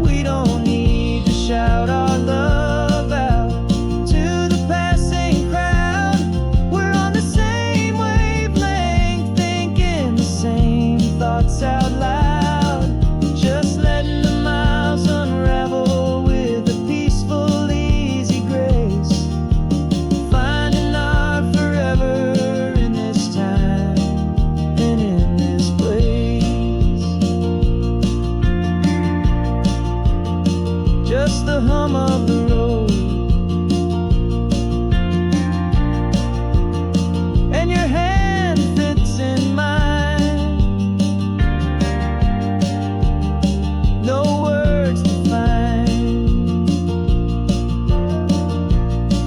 We don't need to shout our love out to the passing crowd. We're on the same wavelength, thinking the same thoughts out loud. Just letting the miles unravel with a peaceful, easy grace. Finding our forever in this time and in this place. Just the hum of the road and your hand fits in mine. No words to find.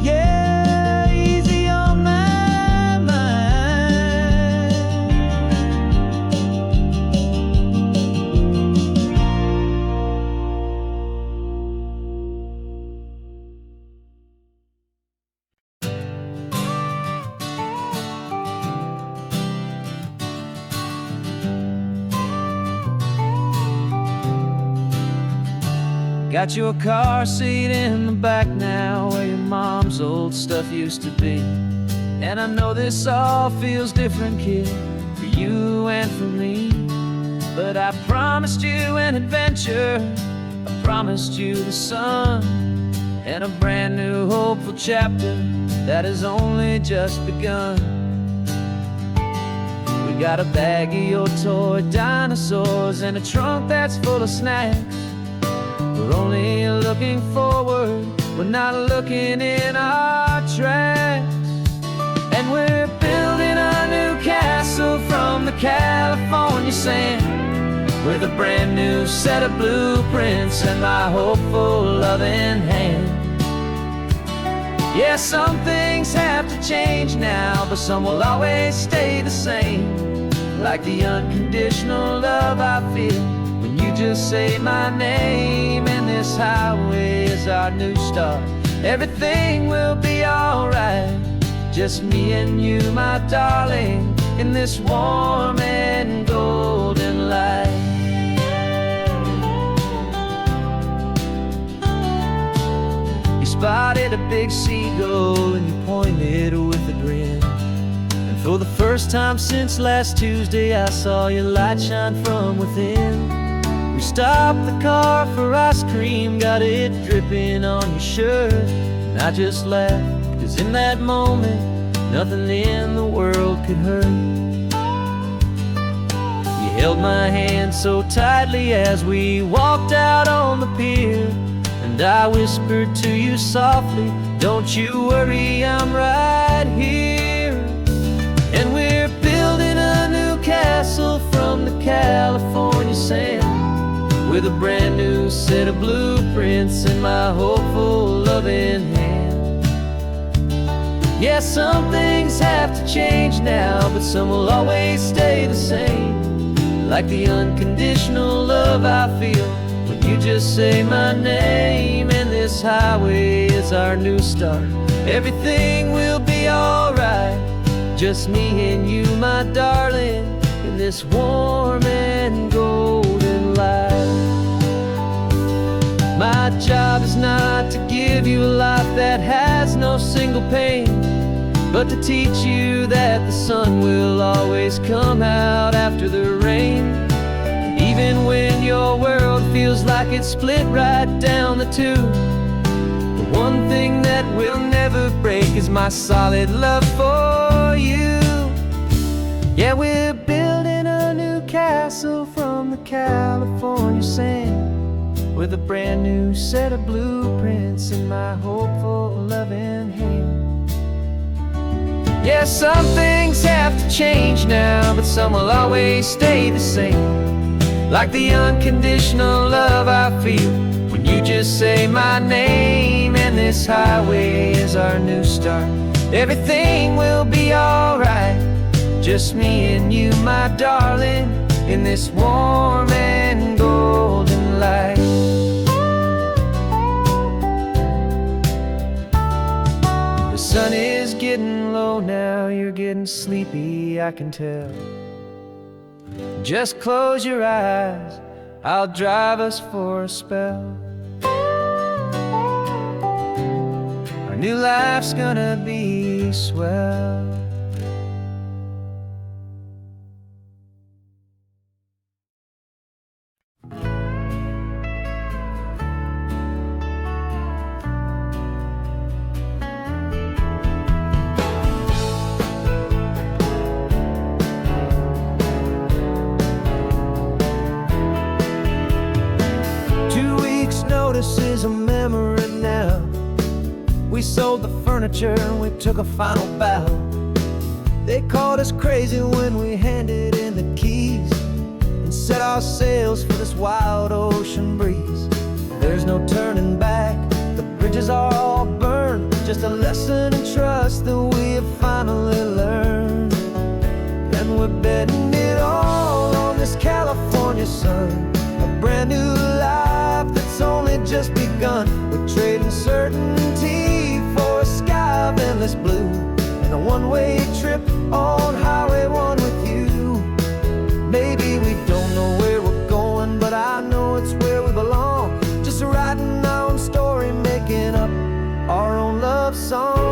Yeah, easy on my mind. Got your car seat in the back now, where your mom's old stuff used to be. And I know this all feels different, kid, for you and for me. But I promised you an adventure, I promised you the sun, and a brand new hopeful chapter that has only just begun. We got a bag of your toy dinosaurs and a trunk that's full of snacks. We're only looking forward, we're not looking in our tracks. And we're building a new castle from the California sand, with a brand new set of blueprints and my hopeful loving hand. Yeah, some things have to change now, but some will always stay the same. Like the unconditional love I feel when you just say my name. And this highway is our new start. Everything will be alright. Just me and you, my darling, in this warm and golden light. You spotted a big seagull and you pointed with a grin. And for the first time since last Tuesday, I saw your light shine from within. We stopped the car for ice cream, got it dripping on your shirt. And I just laughed, 'cause in that moment, nothing in the world could hurt. You held my hand so tightly as we walked out on the pier, and I whispered to you softly, don't you worry, I'm right here. And we're building a new castle from the California sand, with a brand new set of blueprints in my hopeful loving hand. Yeah, some things have to change now, but some will always stay the same. Like the unconditional love I feel when you just say my name. And this highway is our new start. Everything will be alright. Just me and you, my darling, in this warm and golden light. My job is not to give you a life that has no single pain, but to teach you that the sun will always come out after the rain. Even when your world feels like it's split right down the two, the one thing that will never break is my solid love for you. Yeah, we're building a new castle from the California sand, with a brand new set of blueprints in my hopeful loving hand. Yeah, some things have to change now, but some will always stay the same. Like the unconditional love I feel when you just say my name. And this highway is our new start. Everything will be alright. Just me and you, my darling, in this warm and golden light. The sun is getting low now, you're getting sleepy, I can tell. Just close your eyes, I'll drive us for a spell. Our new life's gonna be swell. 2 weeks' notice is a memory now. We sold the furniture and we took a final bow. They called us crazy when we handed in the keys and set our sails for this wild ocean breeze. There's no turning back, the bridges are all burned. Just a lesson in trust that we have finally learned. And we're betting it all on this California sun, a brand new life that's only just begun. We're trading certainty for a sky of endless blue, and a one-way trip on Highway 1 with you. Maybe we don't know where we're going, but I know it's where we belong. Just writing our own story, making up our own love song.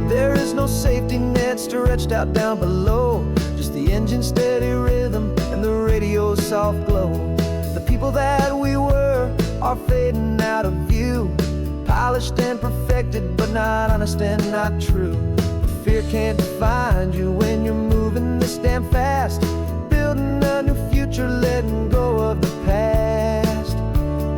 There is no safety net stretched out down below, just the engine's steady rhythm and the radio's soft glow. The people that we were are fading out of view, polished and perfected, but not honest and not true. Fear can't find you when you're moving this damn fast, building a new future, letting go of the past.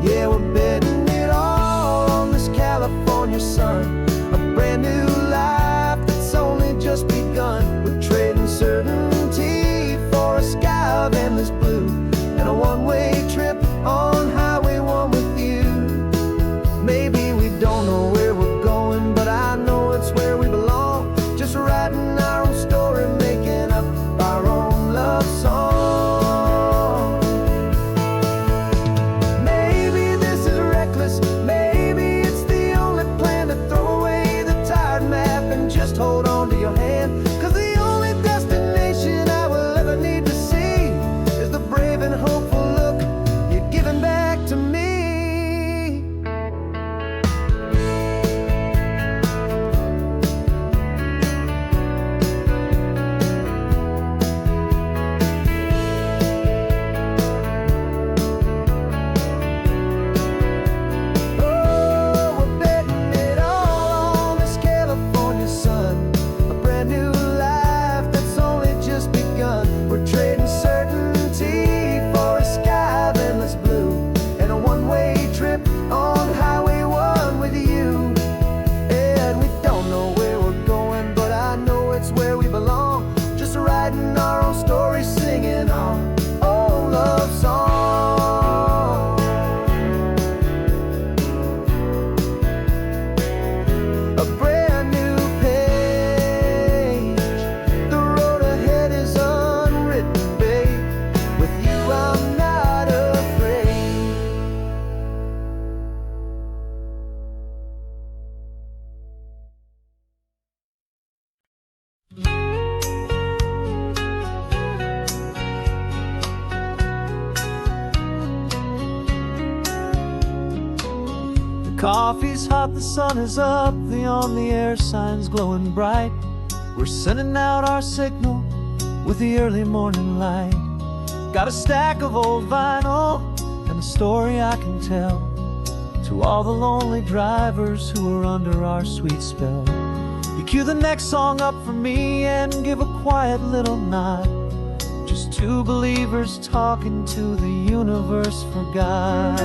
Yeah, we're betting it all on this California sun, a brand new life that's only just begun. We're trading certainty for a sky of endless blue, and a one-way trip on Highway 1 with you. Maybe we don't know where we're going, but I know it's where we belong. Just writing our own story, making up our own love song. Maybe this is reckless, maybe it's the only plan to throw away the tired map and just hold on to your hand. 'Cause the only destination I will ever need to see is the brave and hopeful look you're giving back to me. Oh, we're betting it all on this California sun, a brand new life that's only just begun. We're trading certainty for a sky of endless blue, and a one-way trip on Highway 1 with you. And we don't know where we're going, but I know it's where we belong. Just writing our own story, singing our own love song. A brand new page, the road ahead is unwritten, babe. With you I'm not afraid. The coffee's hot, the sun is up, the on-the-air sign's glowing bright. We're sending out our signal with the early morning light. Got a stack of old vinyl and a story I can tell to all the lonely drivers who are under our sweet spell. You cue the next song up for me and give a quiet little nod. just two believers talking to the universe for God.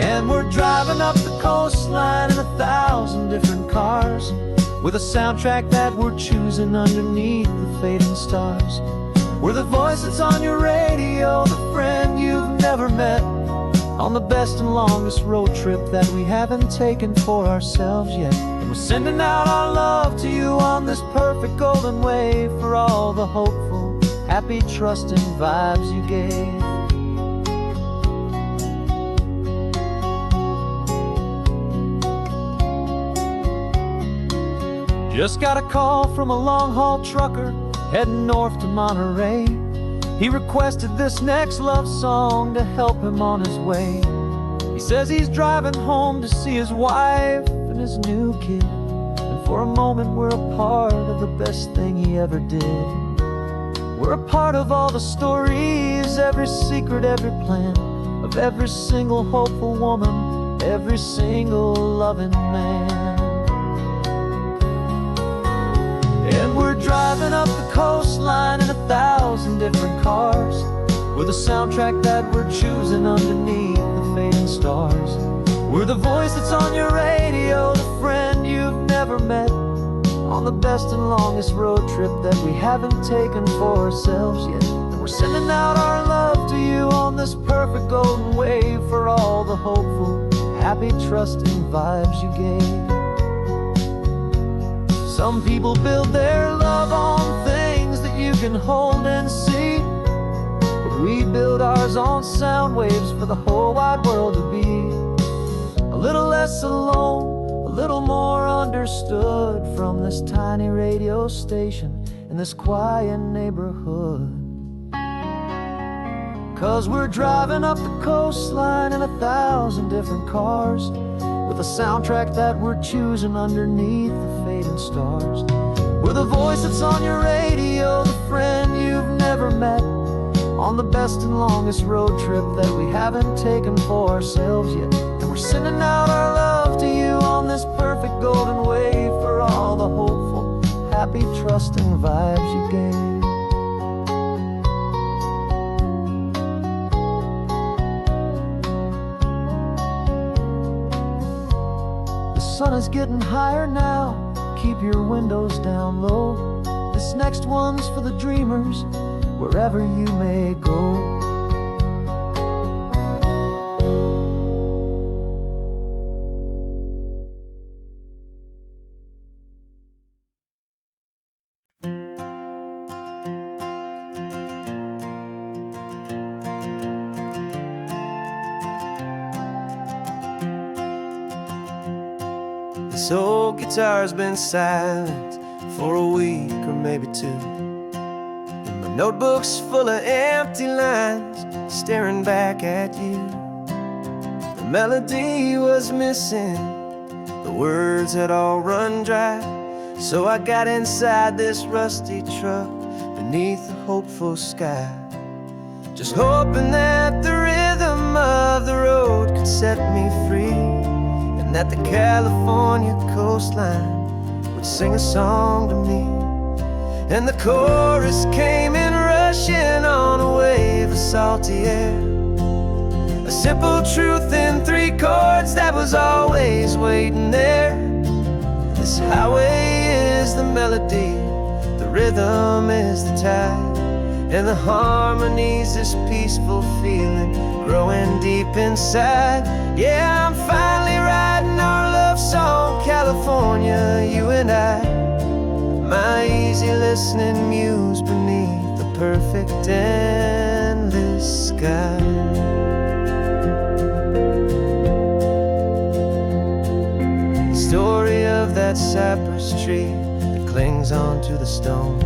And we're driving up the coastline in 1,000 different cars, with a soundtrack that we're choosing underneath the fading stars. We're the voice that's on your radio, the friend you've never met, on the best and longest road trip that we haven't taken for ourselves yet. And we're sending out our love to you on this perfect golden wave, for all the hopeful, happy, trusting vibes you gave. Just got a call from a long-haul trucker heading north to Monterey. He requested this next love song to help him on his way. He says he's driving home to see his wife and his new kid, and for a moment we're a part of the best thing he ever did. We're a part of all the stories, every secret, every plan, of every single hopeful woman, every single loving man. And we're driving up the coastline in 1,000 different cars, with a soundtrack that we're choosing underneath the fading stars. We're the voice that's on your radio, the friend you've never met, on the best and longest road trip that we haven't taken for ourselves yet. And we're sending out our love to you on this perfect golden wave, for all the hopeful, happy, trusting vibes you gave. Some people build their love on things that you can hold and see, but we build ours on sound waves for the whole wide world to be a little less alone, a little more understood, from this tiny radio station in this quiet neighborhood. 'Cause we're driving up the coastline in 1,000 different cars, with a soundtrack that we're choosing underneath the fading stars. We're the voice that's on your radio, the friend you've never met, on the best and longest road trip that we haven't taken for ourselves yet. And we're sending out our love to you on this perfect golden wave, for all the hopeful, happy, trusting vibes you gave. The sun is getting higher now, keep your windows down low. This next one's for the dreamers, wherever you may go. This old guitar's been silent for a week or maybe two, and my notebook's full of empty lines staring back at you. The melody was missing, the words had all run dry, so I got inside this rusty truck beneath a hopeful sky, just hoping that the rhythm of the road could set me free, that the California coastline would sing a song to me. And the chorus came in rushing on a wave of salty air, a simple truth in 3 chords that was always waiting there. This highway is the melody, the rhythm is the tide, and the harmony's this peaceful feeling growing deep inside. Yeah, I'm finally writing our love song, California, you and I, my easy listening muse beneath the perfect endless sky. The story of that cypress tree that clings onto the stone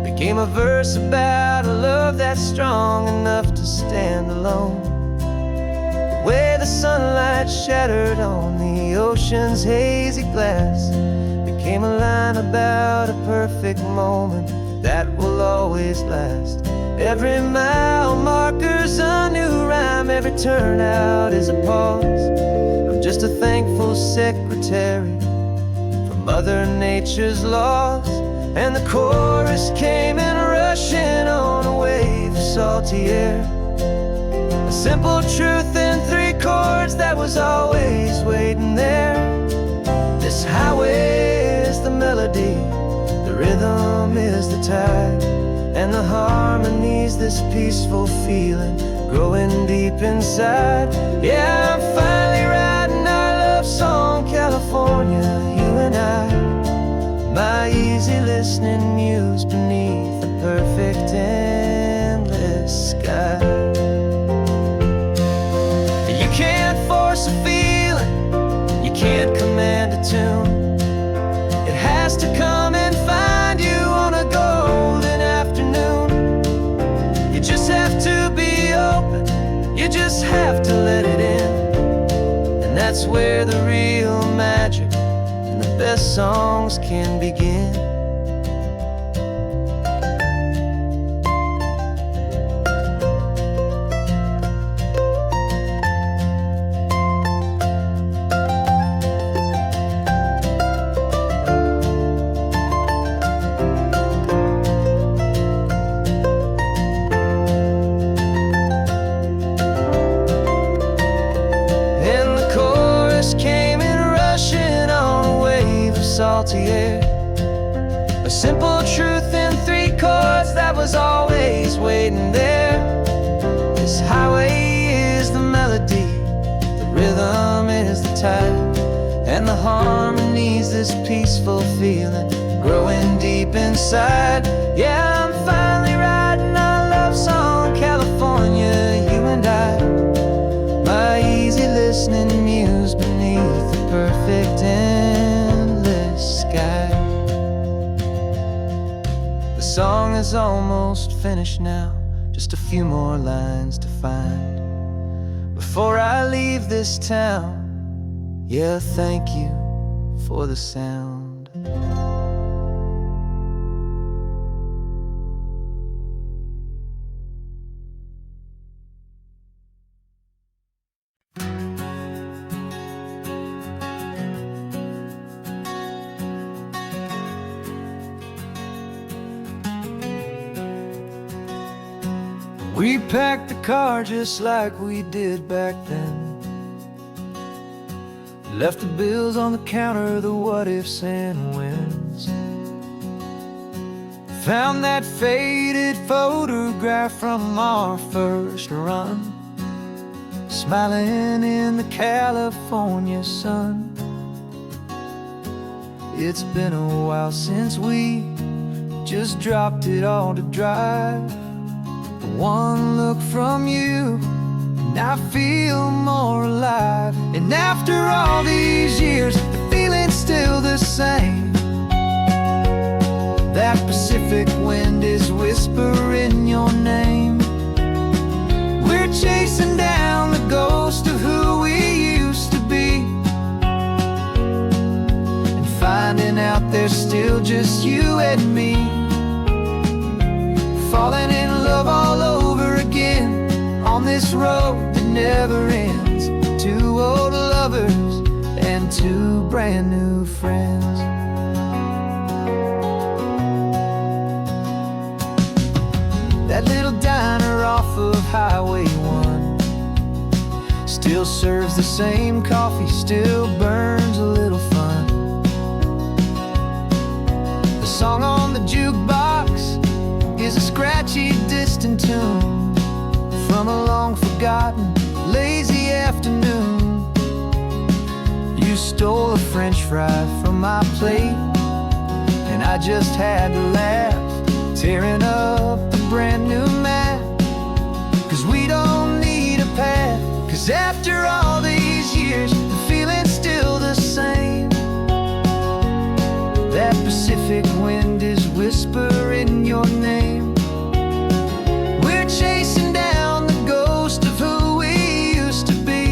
became a verse about a love that's strong enough to stand alone. The way the sunlight shattered on the ocean's hazy glass became a line about a perfect moment that will always last. Every mile marker's a new rhyme, every turnout is a pause. I'm just a thankful secretary for Mother Nature's laws. and the chorus came in rushing on a wave of salty air. A simple truth in 3 chords that was always waiting there. This highway is the melody, the rhythm is the tide, and the harmony's this peaceful feeling growing deep inside. Yeah, I'm finally writing our love song, California, you and I. My easy listening muse beneath the perfect endless sky. You can't force a feeling, you can't command a tune. It has to come and find you on a golden afternoon. You just have to be open, you just have to let it in. And that's where the real magic and the best songs can begin. Came in rushing on a wave of salty air. A simple truth in 3 chords that was always waiting there. This highway is the melody, the rhythm is the tide, and the harmony's this peaceful feeling growing deep inside. Yeah, I'm finally writing our love song, California, you and I. My easy listening muse beneath the perfect endless sky. The song is almost finished now, just a few more lines to find before I leave this town. Yeah, thank you for the sound. We packed the car just like we did back then. Left the bills on the counter, the what ifs and whens. Found that faded photograph from our first run, smiling in the California sun. It's been a while since we just dropped it all to drive. One look from you and I feel more alive. And after all these years, the feeling's still the same. That Pacific wind is whispering your name. We're chasing down the ghost of who we used to be, and finding out there's still just you and me. Falling in love all over again on this road that never ends. 2 old lovers and 2 brand new friends. That little diner off of Highway 1 still serves the same coffee, still burns a little fun. The song on the jukebox is a scratchy, distant tune from a long-forgotten, lazy afternoon. You stole a French fry from my plate, and I just had to laugh, tearing up the brand new map. 'Cause we don't need a path, 'cause after all these years, the feeling's still the same. That Pacific wind is whispering your name. We're chasing down the ghost of who we used to be,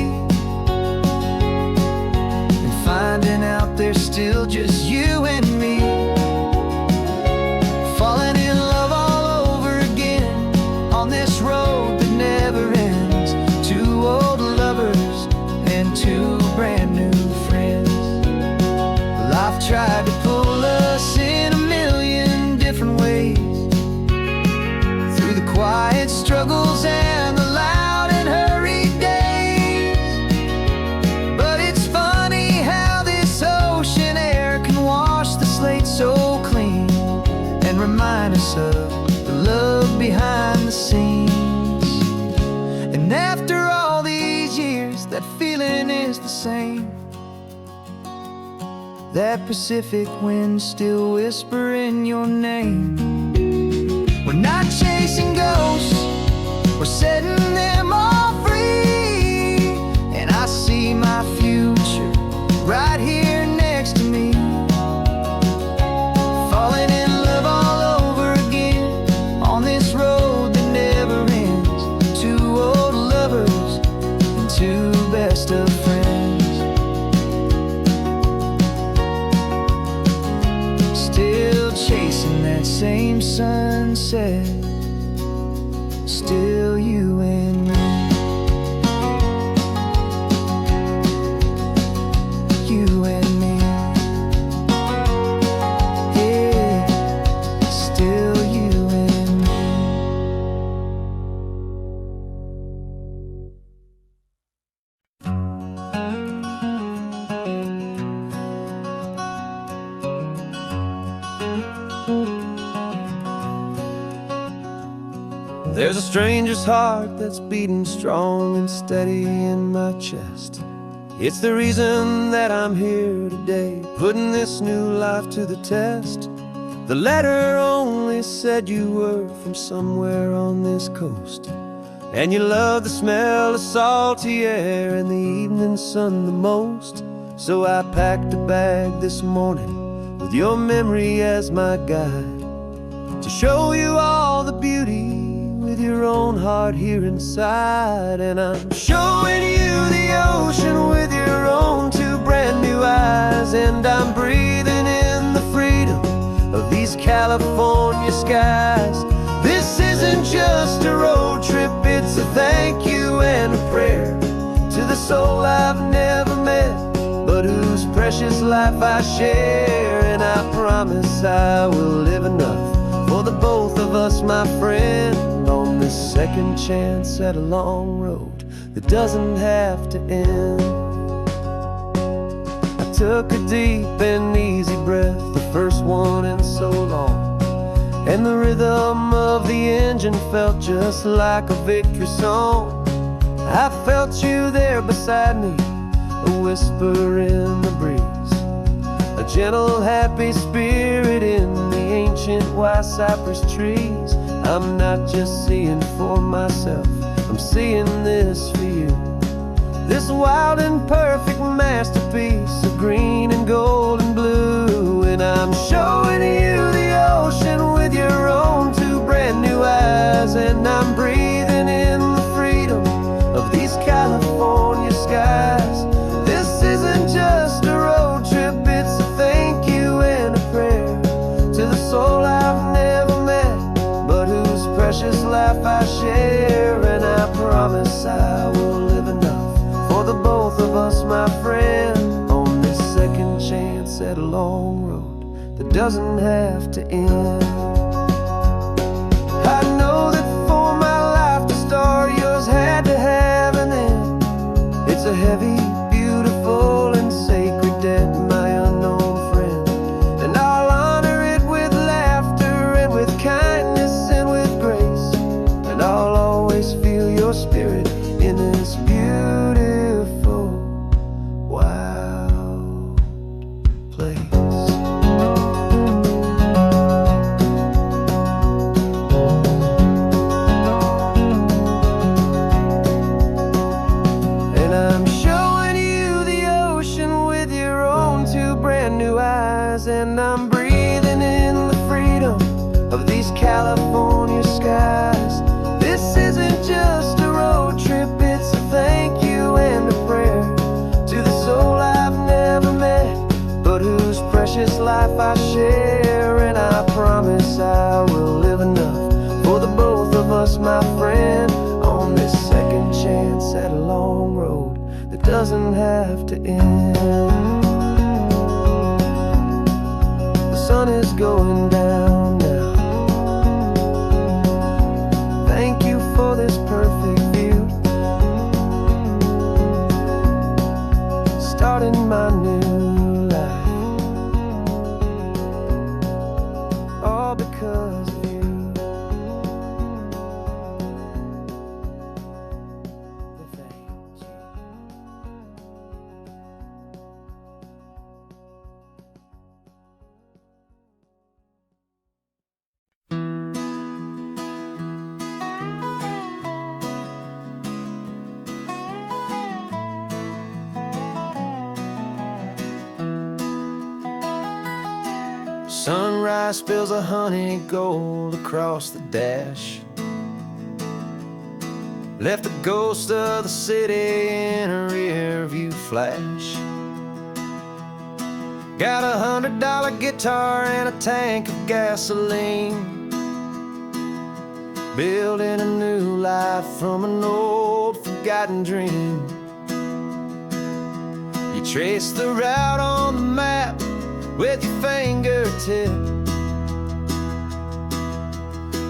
and finding out there's still just you and me. Falling in love all over again on this road that never ends. 2 old lovers and 2 brand new friends. Life tried to pull us in a million quiet struggles and the loud and hurried days. But it's funny how this ocean air can wash the slate so clean and remind us of the love behind the scenes. And after all these years, that feeling is the same. That Pacific wind still whispering your name. We're not chasing ghosts, we're setting them all free. And I see my future right here next to me, falling in love all over again on this road that never ends. Two old lovers and two best of friends, still chasing that same sunset. Still you and me, you and me, yeah, still you and me. There's a stranger's heart that's beating strong and steady in my chest. It's the reason that I'm here today, putting this new life to the test. The letter only said you were from somewhere on this coast, and you love the smell of salty air and the evening sun the most. So I packed a bag this morning with your memory as my guide, to show you all the beauty with your own heart here inside. And I'm showing you the ocean with your own two brand new eyes. And I'm breathing in the freedom of these California skies. This isn't just a road trip, it's a thank you and a prayer to the soul I've never met, but whose precious life I share. And I promise I will live enough for the both of us, my friend, on this second chance at a long road that doesn't have to end. I took a deep and easy breath, the first one in so long, and the rhythm of the engine felt just like a victory song. I felt you there beside me, a whisper in the breeze, a gentle happy spirit in the ancient white cypress trees. I'm not just seeing for myself, I'm seeing this for you. This wild and perfect masterpiece of green and gold and blue. And I'm showing you the ocean with your own two brand new eyes. And I'm breathing in the freedom of these California skies. This isn't just a road trip, it's a thank you and a prayer to the soul I've never met, but whose precious life I share. And I promise I will live enough for the both of us, my friend, on this second chance at a long road that doesn't have to end. I know that for my life to start, yours had to have an end. It's a heavy, beautiful, and sacred debt, my unknown friend, and I'll honor it with laughter and with kindness and with grace. And I'll always feel your spirit in this beautiful, wild place. And I'm showing you the ocean with your own two brand new eyes. And I'm breathing in the freedom of these California skies. This isn't just a road trip, it's a thank you and a prayer to the soul I've never met, but whose precious life I share. And I promise I will live enough for the both of us, my friend, on this second chance at a long road that doesn't have to end. The sun is going down now. Sunrise spills a honey gold across the dash. Left the ghost of the city in a rear view flash. Got a $100 guitar and a tank of gasoline, building a new life from an old forgotten dream. You trace the route on the map with your fingertip,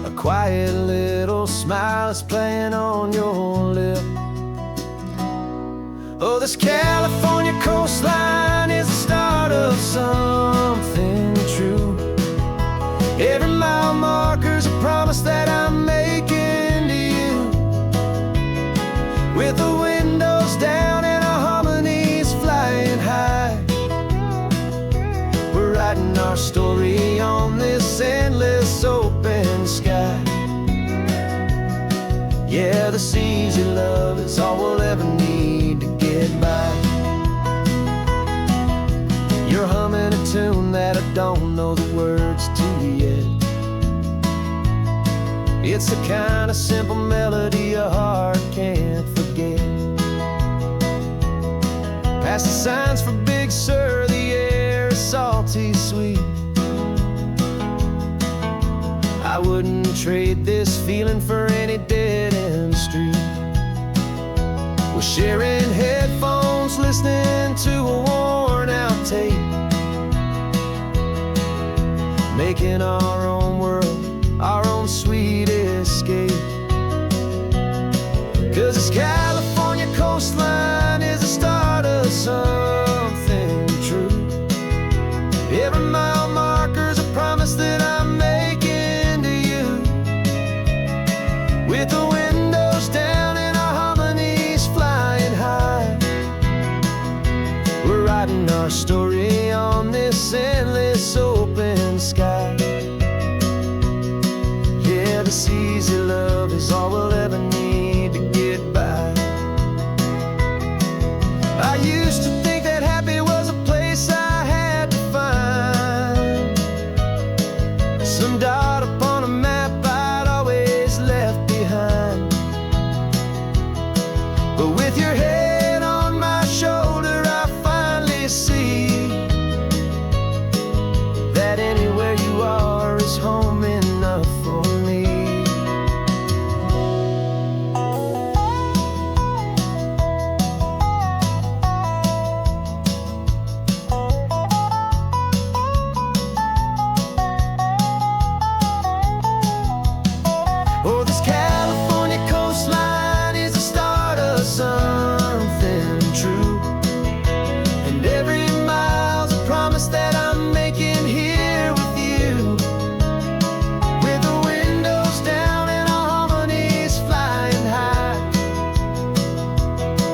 a quiet little smile is playing on your lip. Oh, this California coastline is the start of something true. Every mile marker's a promise that I'm making to you. With the windows down and our harmonies flying high, we're writing our story on this endless open sky. Yeah, this easy love is all we'll ever need to get by. You're humming a tune that I don't know the words to yet. It's the kind of simple melody a heart can't forget. Past the signs for Big Sur, the air is salty sweet. I wouldn't trade this feeling for any dead-end street. We're sharing headphones, listening to a worn-out tape, making our own world, our own sweet escape. 'Cause this California coastline is the start of something true. Every mile marker's a promise that I'm making to you. With the windows down and our harmonies flying high, we're writing our story on this endless open sky. Yeah, this easy love is all we'll ever need to get by. I used to think that happy was a place I had to find, some dot upon a map I'd always left behind. But with your head on my shoulder, I finally see that anywhere you are is home enough for me. Oh, this California coastline is the start of something true. And every mile's a promise that I'm making here with you. With the windows down and our harmonies flying high,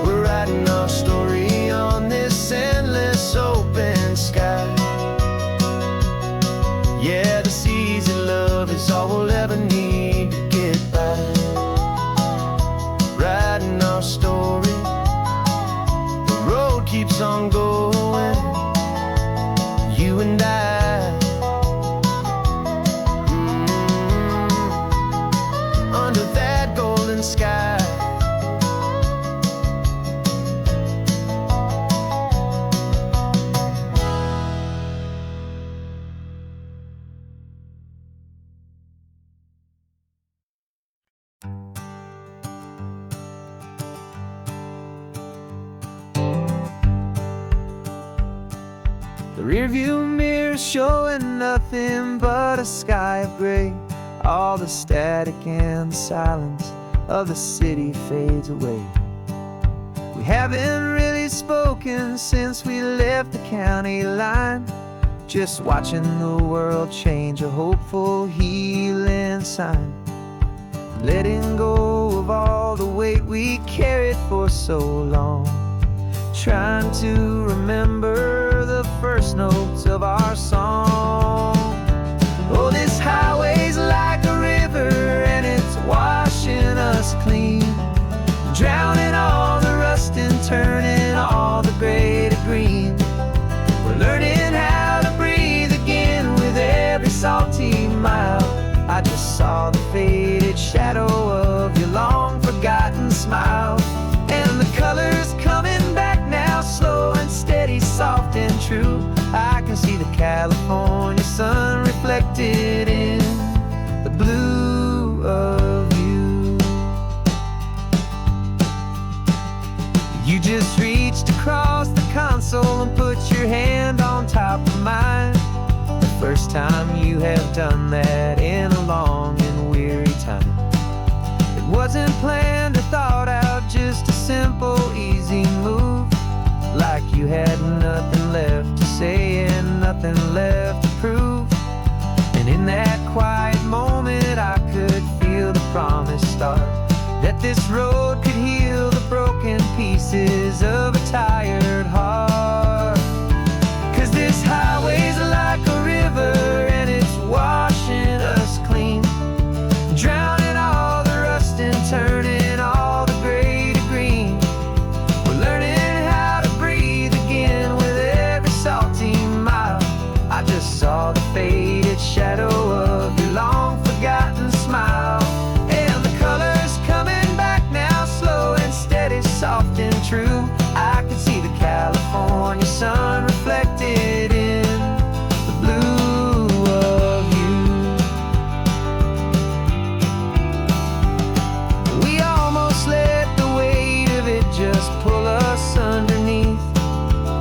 we're writing our story on this endless open sky. Yeah, this easy love is all we'll ever need to get by. Writing our story, the road keeps on going, you and I. Under that golden sky. The rearview mirror showing nothing but a sky of gray. All the static and the silence of the city fades away. We haven't really spoken since we left the county line, just watching the world change, a hopeful healing sign. Letting go of all the weight we carried for so long, trying to remember the first notes of our song. Oh, this highway's like a river and it's washing us clean, drowning all the rust and turning all the gray to green. We're learning how to breathe again with true. I can see the California sun reflected in the blue of you. You just reached across the console and put your hand on top of mine. The first time you have done that in a long and weary time. It wasn't planned or thought out, just a simple, easy move. Like you had nothing left to say and nothing left to prove. And in that quiet moment I could feel the promise start, that this road could heal the broken pieces of a tired heart. 'Cause this highway's like a river and it's washing us clean, drowning all the rust and turning all the gray to green. We're learning how to breathe again with every salty mile. I just saw the faded shadow of your long forgotten smile. And the colors coming back now, slow and steady, soft and true. I can see the California sun reflected in the blue of you. We almost let the weight of it just pull us underneath.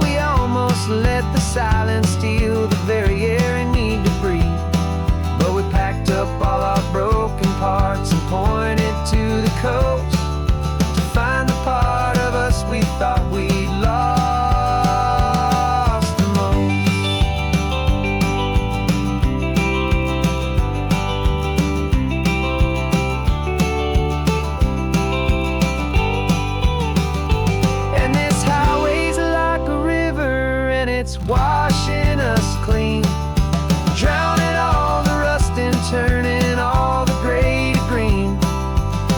We almost let the silence steal the very air I need to breathe. But we packed up all our broken parts and pointed to the coast to find the part of us we thought we'd lost the most. And this highway's like a river and it's washing us clean, drowning all the rust and turning all the gray to green.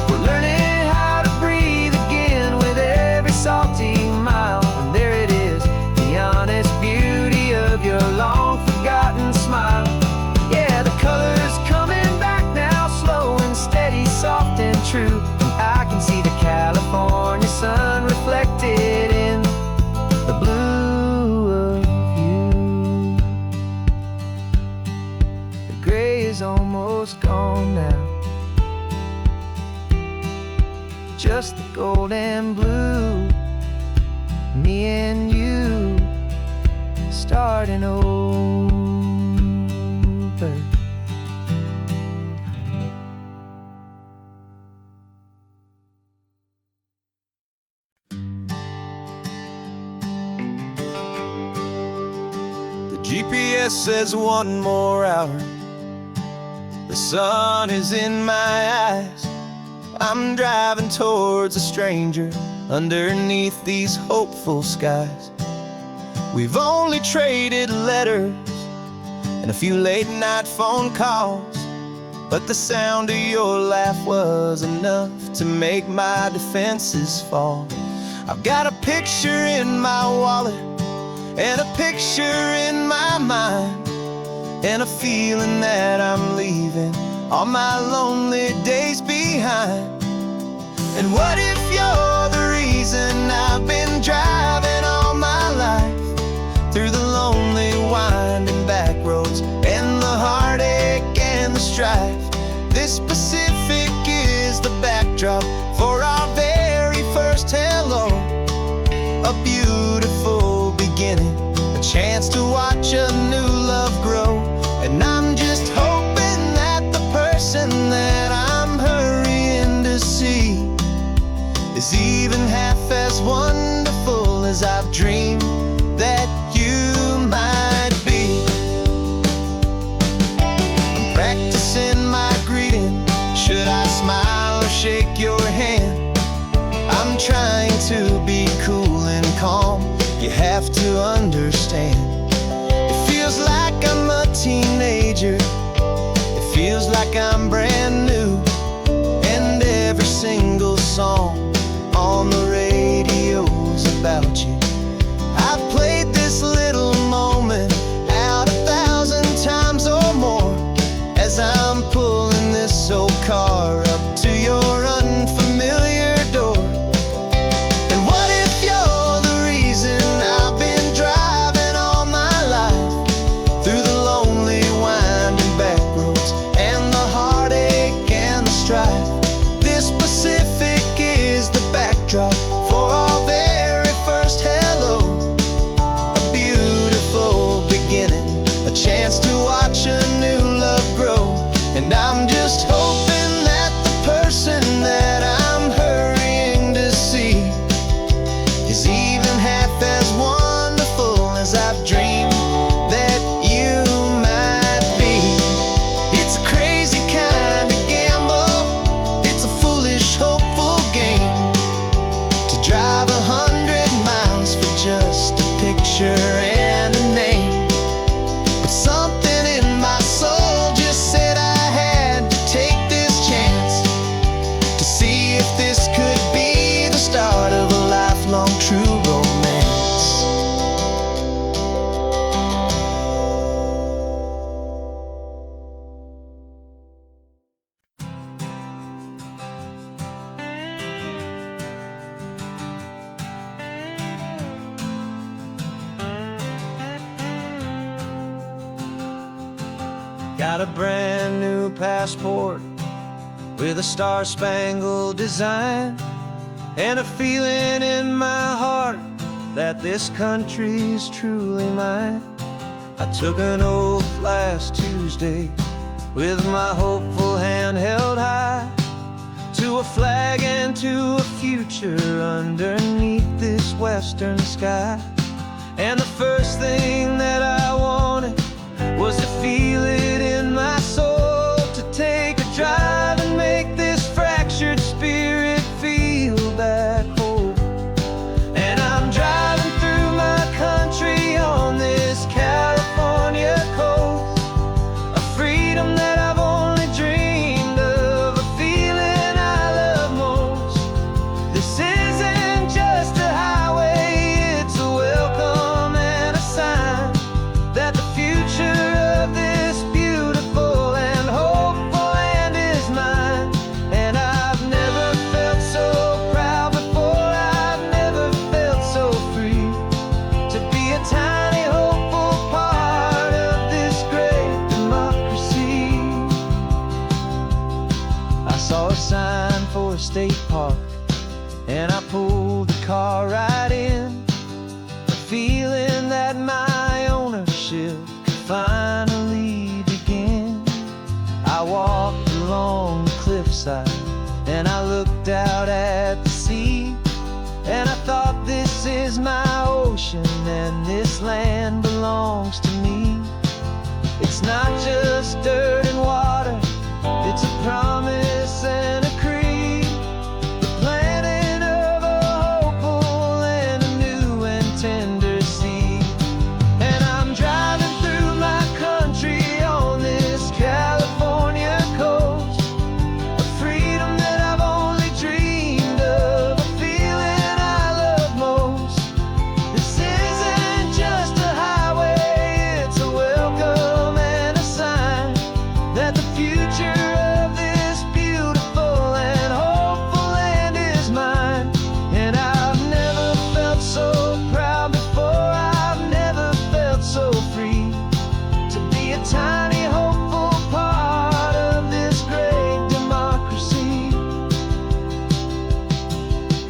We're learning how to breathe again with every salty mile. And there it is, the honest beauty of your long forgotten smile. Yeah, the colors coming back now, slow and steady, soft and true. And I can see the California sun reflected in the blue of you. The gray is almost gone now, just the gold and blue. Me and you starting over. The GPS says 1 more hour. The sun is in my eyes. I'm driving towards a stranger underneath these hopeful skies. We've only traded letters and a few late night phone calls, but the sound of your laugh was enough to make my defenses fall. I've got a picture in my wallet and a picture in my mind, and a feeling that I'm leaving all my lonely days behind. And what if you're the reason I've been driving all my life, through the lonely winding back roads and the heartache and the strife? This Pacific is the backdrop for our very first hello, a beautiful beginning, a chance to watch a new love grow. And I'm just hoping that the person that I'm hurrying to see is even half as wonderful as I've dreamed that you might be. I'm practicing my greeting. Should I smile or shake your hand? I'm trying to be cool and calm. You have to understand. It feels like I'm a teenager. It feels like I'm brand new. And every single song on the radio's about you. Got a brand new passport with a star-spangled design, and a feeling in my heart that this country's truly mine. I took an oath last Tuesday with my hopeful hand held high, to a flag and to a future underneath this western sky. And the first thing that I wanted was to feel it in my soul, to take a drive and make this fractured spirit feel back home. And I'm driving through my country on this California coast, a freedom that I've only dreamed of, a feeling I love most. This isn't just a highway, it's a welcome and a sign that the future of this beautiful and hopeful land is mine. And I've never felt so proud before, I've never felt so free, to be a tiny hopeful part of this great democracy. I saw a sign for a state park, and I pulled the car right in, a feeling that my ownership could finally begin. I walked along the cliffside and I looked out at the sea, and I thought, this is my ocean and this land belongs to me. It's not just dirt and water, it's a promise and a creed, the planting of a hopeful and a new and tender seed. And I'm driving through my country on this California coast, a freedom that I've only dreamed of, a feeling I love most. This isn't just a highway, it's a welcome and a sign that the future of this beautiful and hopeful land is mine. And I've never felt so proud before, I've never felt so free, to be a tiny hopeful part of this great democracy.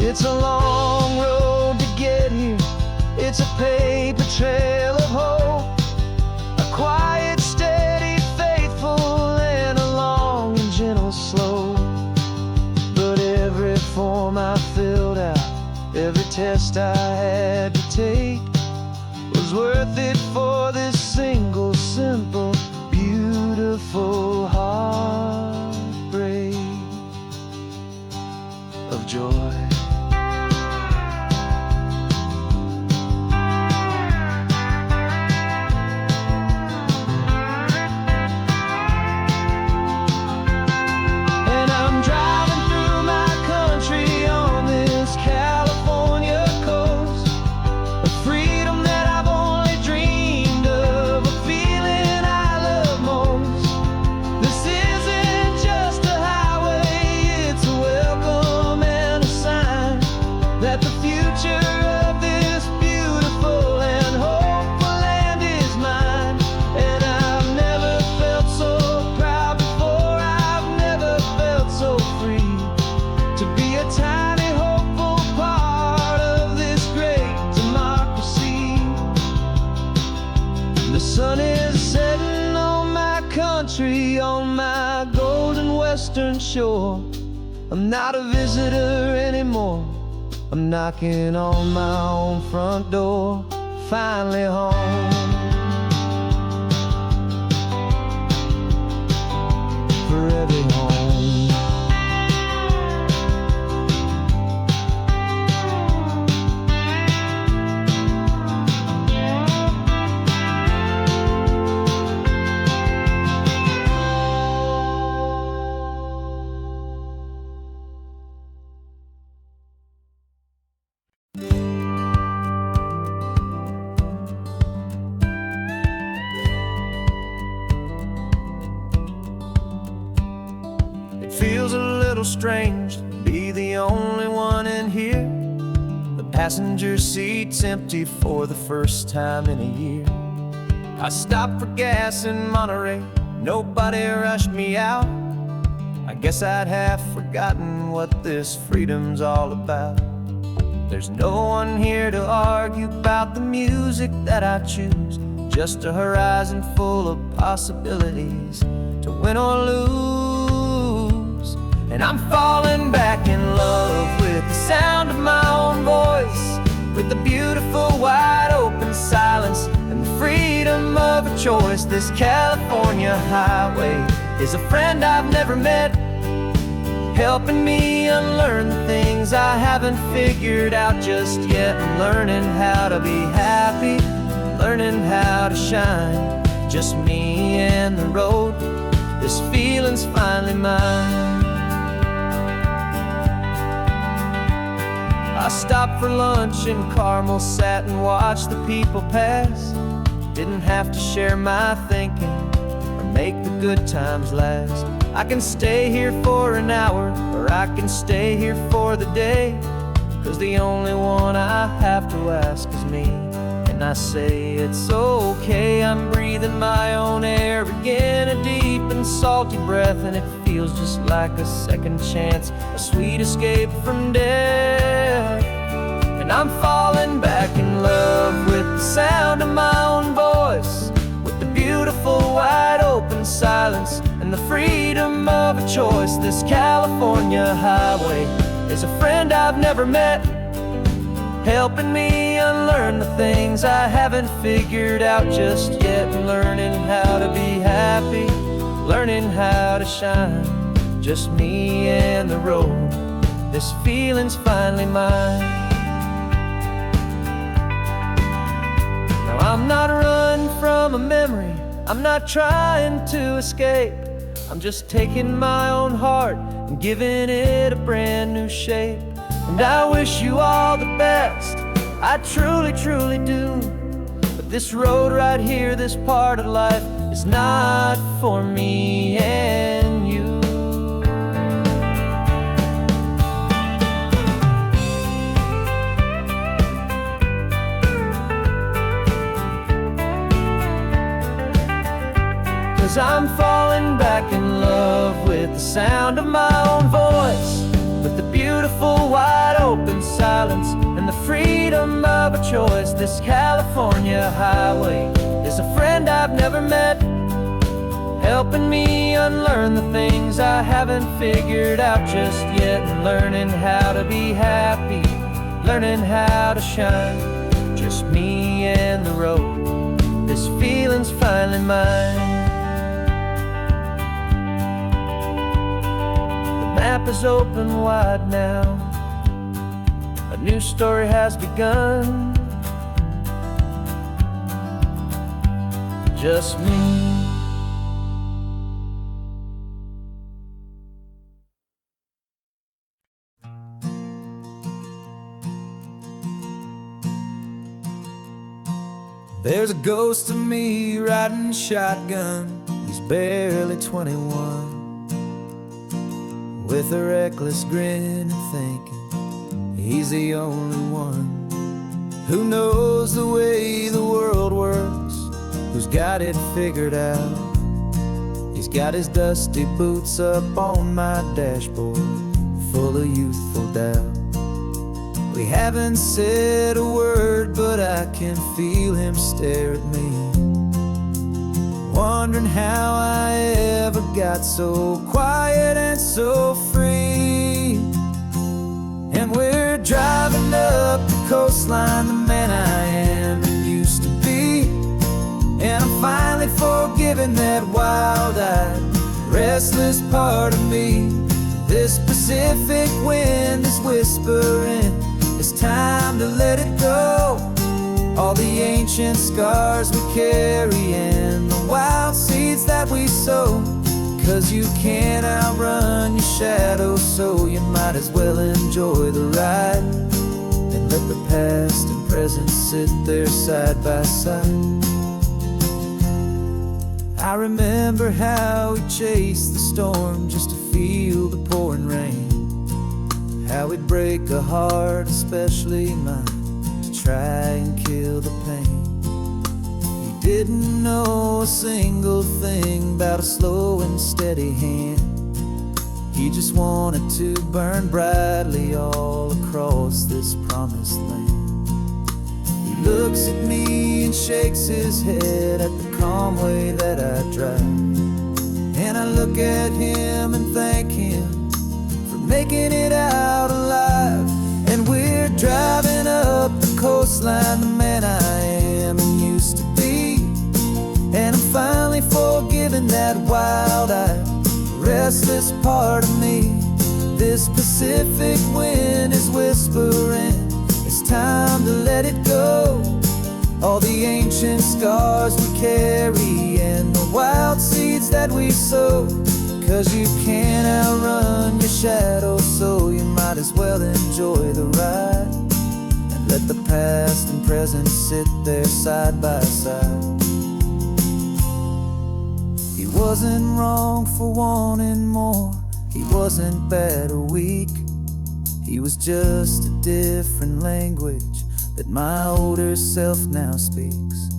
It's a long road to get here, it's a paper trail of hope, a quiet, steady, faithful, and a long and gentle slope. But every form I filled out, every test I had to take, was worth it for this single, simple, beautiful heartbreak of joy. And I'm driving through my country on this California coast, a freedom that I've only dreamed of, a feeling I love most. This isn't just a highway, it's a welcome and a sign that the future of this beautiful and hopeful land is mine. And I've never felt so proud before, I've never felt so free, to be a tiny hopeful part of this great democracy. The sun is setting on my country, on my golden western shore. I'm not a visitor anymore, I'm knocking on my own front door, finally home. Forever home. Feels a little strange to be the only one in here. The passenger seat's empty for the first time in a year. I stopped for gas in Monterey, Nobody rushed me out. I guess I'd have forgotten what this freedom's all about. There's no one here to argue about the music that I choose, just a horizon full of possibilities to win or lose. And I'm falling back in love with the sound of my own voice, with the beautiful wide open silence and the freedom of a choice. This California highway is a friend I've never met, helping me unlearn the things I haven't figured out just yet. I'm learning how to be happy, learning how to shine, just me and the road. This feeling's finally mine. I stopped for lunch in Carmel, sat and watched the people pass. Didn't have to share my thinking or make the good times last. I can stay here for an hour, or I can stay here for the day, 'cause the only one I have to ask is me. And I say it's okay, I'm breathing my own air again, a deep and salty breath, and it feels just like a second chance, a sweet escape from death. And I'm falling back in love with the sound of my own voice, with the beautiful wide open silence and the freedom of a choice. This California highway is a friend I've never met, helping me unlearn the things I haven't figured out just yet. Learning how to be happy, learning how to shine, just me and the road. This feeling's finally mine. Now I'm not running from a memory, I'm not trying to escape. I'm just taking my own heart and giving it a brand new shape. And I wish you all the best, I truly, truly do. But this road right here, this part of life, is not for me and you. 'Cause I'm falling back in love with the sound of my own voice, with the beautiful wide open silence and the freedom of a choice. This California highway is a friend I've never met, helping me unlearn the things I haven't figured out just yet. And learning how to be happy, learning how to shine, just me and the road. This feeling's finally mine. The map is open wide now, a new story has begun. Just me. There's a ghost of me riding shotgun. He's barely 21, with a reckless grin and thinking he's the only one who knows the way the world works, who's got it figured out. He's got his dusty boots up on my dashboard, full of youthful doubt. We haven't said a word, but I can feel him stare at me, wondering how I ever got so quiet and so free. And we're driving up the coastline, the man I am and used to be. And I'm finally forgiving that wild-eyed, restless part of me. This Pacific wind is whispering, it's time to let it go. All the ancient scars we carry and the wild seeds that we sow. 'Cause you can't outrun your shadow, so you might as well enjoy the ride and let the past and present sit there side by side. I remember how we chased the storm just to feel the pouring rain, how we'd break a heart, especially mine, to try and kill the pain. We didn't know a single thing about a slow and steady hand. He just wanted to burn brightly all across this promised land. He looks at me and shakes his head at the calm way that I drive. And I look at him and thank him for making it out alive. And we're driving up the coastline, the man I am and used to be. And I'm finally forgiving that wild-eyed, restless part of me. This Pacific wind is whispering, it's time to let it go. All the ancient scars we carry and the wild seeds that we sow. 'Cause you can't outrun your shadow, so you might as well enjoy the ride. And let the past and present sit there side by side. He wasn't wrong for wanting more, he wasn't bad or weak. He was just a different language that my older self now speaks.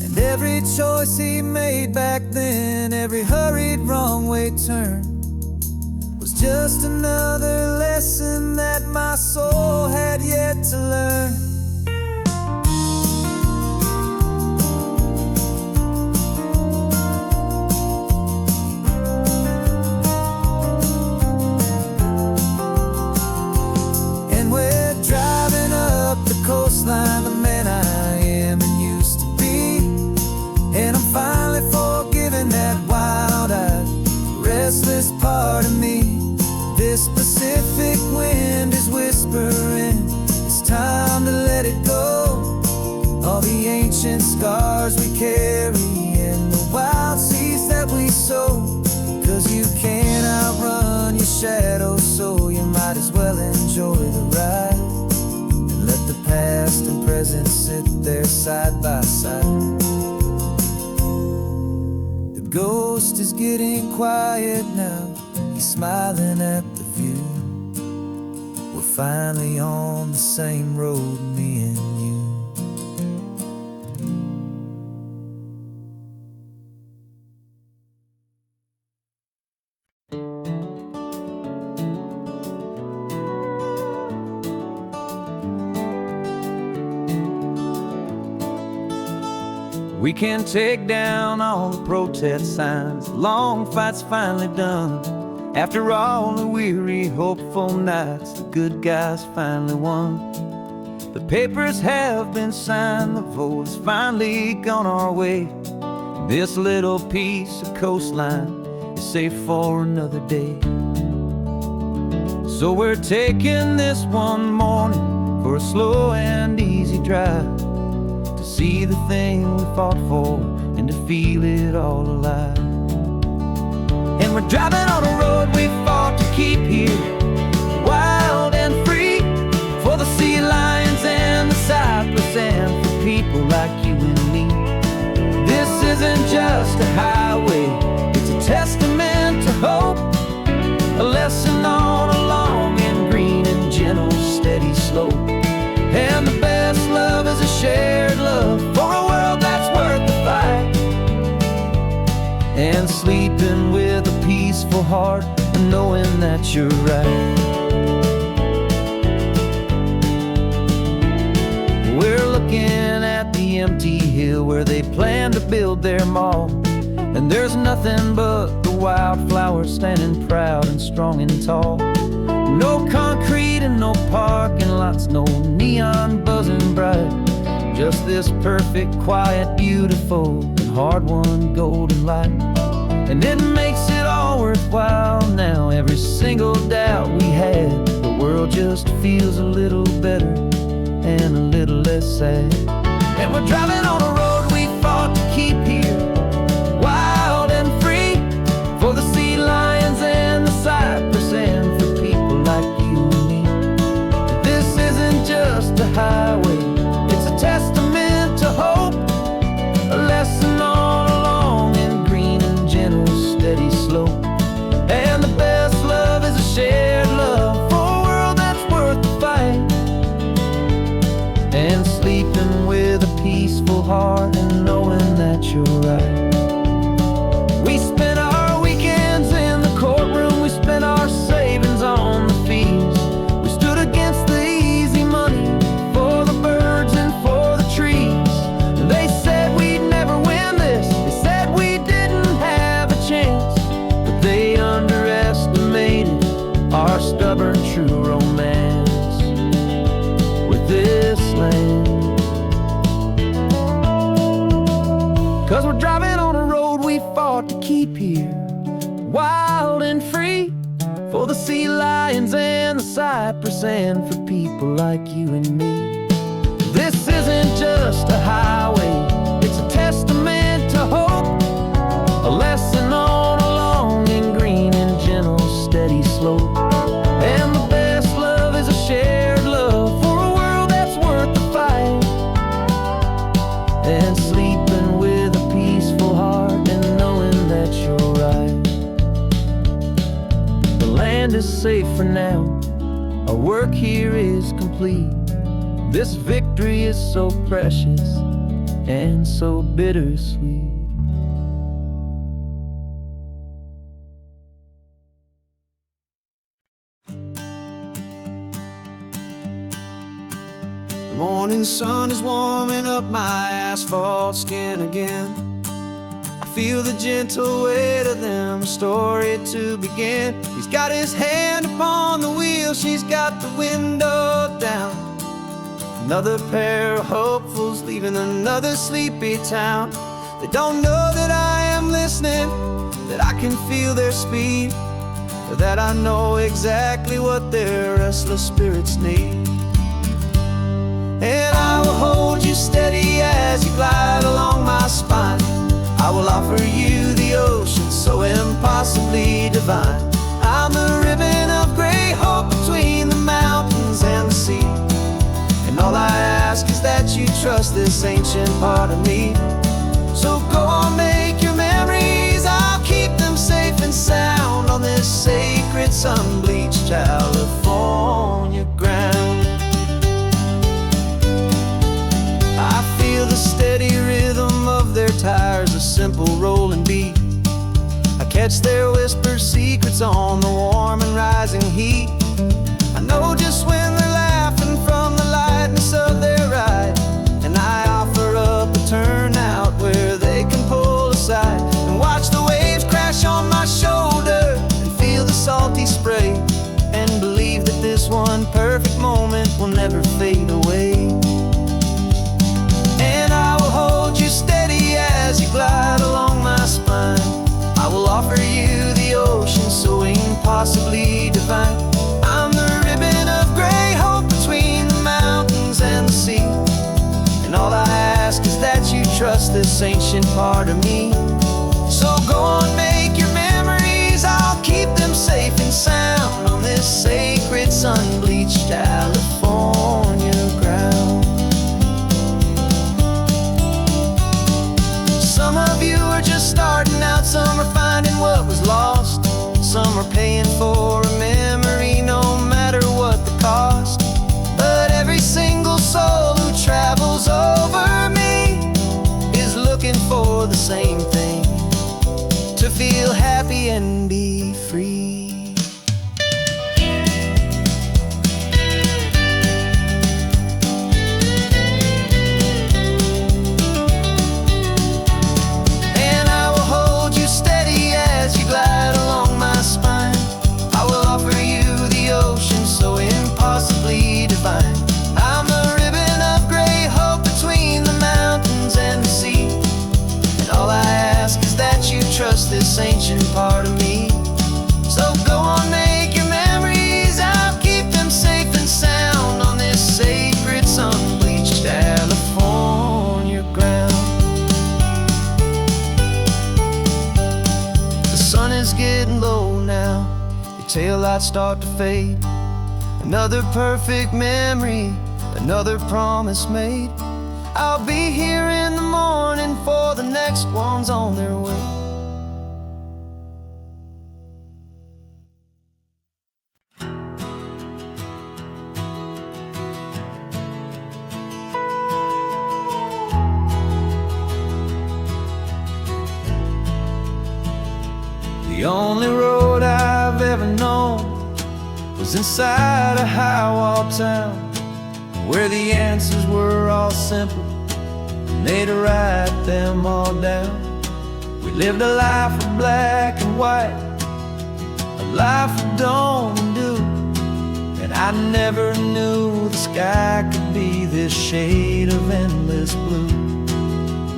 And every choice he made back then, every hurried wrong way turn, was just another lesson that my soul had yet to learn. And we're driving up the coastline, the man I am and used to be. And I'm finally forgiving that wild-eyed, restless part of me. This Pacific wind is whispering, it's time to let it go. All the ancient scars we carry and the wild seeds that we sow. 'Cause you can't outrun your shadow, so you might as well enjoy the ride. And let the past and present sit there side by side. The ghost is getting quiet now, he's smiling at the view. We're finally on the same road, me and you. We can take down all the protest signs, the long fight's finally done. After all the weary, hopeful nights, the good guys finally won. The papers have been signed, the vote has finally gone our way. This little piece of coastline is safe for another day. So we're taking this one morning for a slow and easy drive, to see the thing we fought for and to feel it all alive. And we're driving on a road we fought to keep here, wild and free, for the sea lions and the cypress and for people like you and me. This isn't just a highway, it's a testament to hope, a lesson on a long and green and gentle steady slope. And the best love is a shared love for a world that's worth the fight. And sleeping with a peaceful heart and knowing that you're right. We're looking at the empty hill where they plan to build their mall. And there's nothing but the wildflowers standing proud and strong and tall. No concrete and no parking lots, no neon buzzing bright. Just this perfect, quiet, beautiful, and hard-won golden light. And it makes it all worthwhile now. Every single doubt we had, the world just feels a little better and a little less sad. And we're driving on a road we fought to keep here, wild and free, for the sea lions and the cypress and for people like you and me. This isn't just a highway, it's a testament to hope, a lesson on a long and green and gentle steady slope. And the best love is a shared love for a world that's worth the fight. And sleeping with a peaceful heart that you're right. We spent our weekends in the courtroom, we spent our savings on the fees. We stood against the easy money for the birds and for the trees. And they said we'd never win this, they said we didn't have a chance, but they underestimated our stubborn true romance with this land. 'Cause we're driving on a road we fought to keep here, wild and free, for the sea lions and the cypress and for people like you and me. This isn't just a highway, it's a testament to hope, a lesson on a long and green and gentle steady slope. And the best love is a shared love for a world that's worth the fight, and sleeping with a peaceful heart and knowing that you're right. The land is safe for now, our work here is complete. This victory is so precious and so bittersweet. The morning sun is warming up my asphalt skin again. I feel the gentle weight of them, a story to begin. He's got his hand upon the wheel, she's got the window down. Another pair of hopefuls leaving another sleepy town. They don't know that I am listening, that I can feel their speed, or that I know exactly what their restless spirits need. And I will hold you steady as you glide along my spine. I will offer you the ocean so impossibly divine. I'm the ribbon of gray hope between the mountains and the sea. And all I ask is that you trust this ancient part of me. So go on, make your memories, I'll keep them safe and sound on this sacred sun-bleached California ground. I feel the steady rhythm of their tires, a simple rolling beat. I catch their whispered secrets on the warm and rising heat. I know just when they're laughing from the lightness of their ride, and I offer up a turnout where they can pull aside and watch the waves crash on my shoulder and feel the salty spray, and believe that this one perfect moment will never fade away. And I will hold you steady as you glide along my spine. I will offer you the ocean so impossibly divine. I'm the ribbon of gray hope between the mountains and the sea. And all I ask is that you trust this ancient part of me. So go on, make your memories, I'll keep them safe and sound on this sacred sun-bleached California ground. Some of you are just starting out, some are finding what was lost, some are paying for a memory no matter what the cost. But every single soul who travels over me is looking for the same thing, to feel happy and be free. Glide along my spine. I will offer you the ocean so impossibly divine. I'm the ribbon of gray hope between the mountains and the sea. And all I ask is that you trust this ancient part of me. So go on, make your memories, I'll keep them safe and sound on this sacred sun-bleached California ground. Is getting low now, your taillights start to fade. Another perfect memory, another promise made. I'll be here in the morning for the next ones on their way. The only road I've ever known was inside a high-wall town, where the answers were all simple, and they'd write them all down. We lived a life of black and white, a life of dawn and dew, and I never knew the sky could be this shade of endless blue.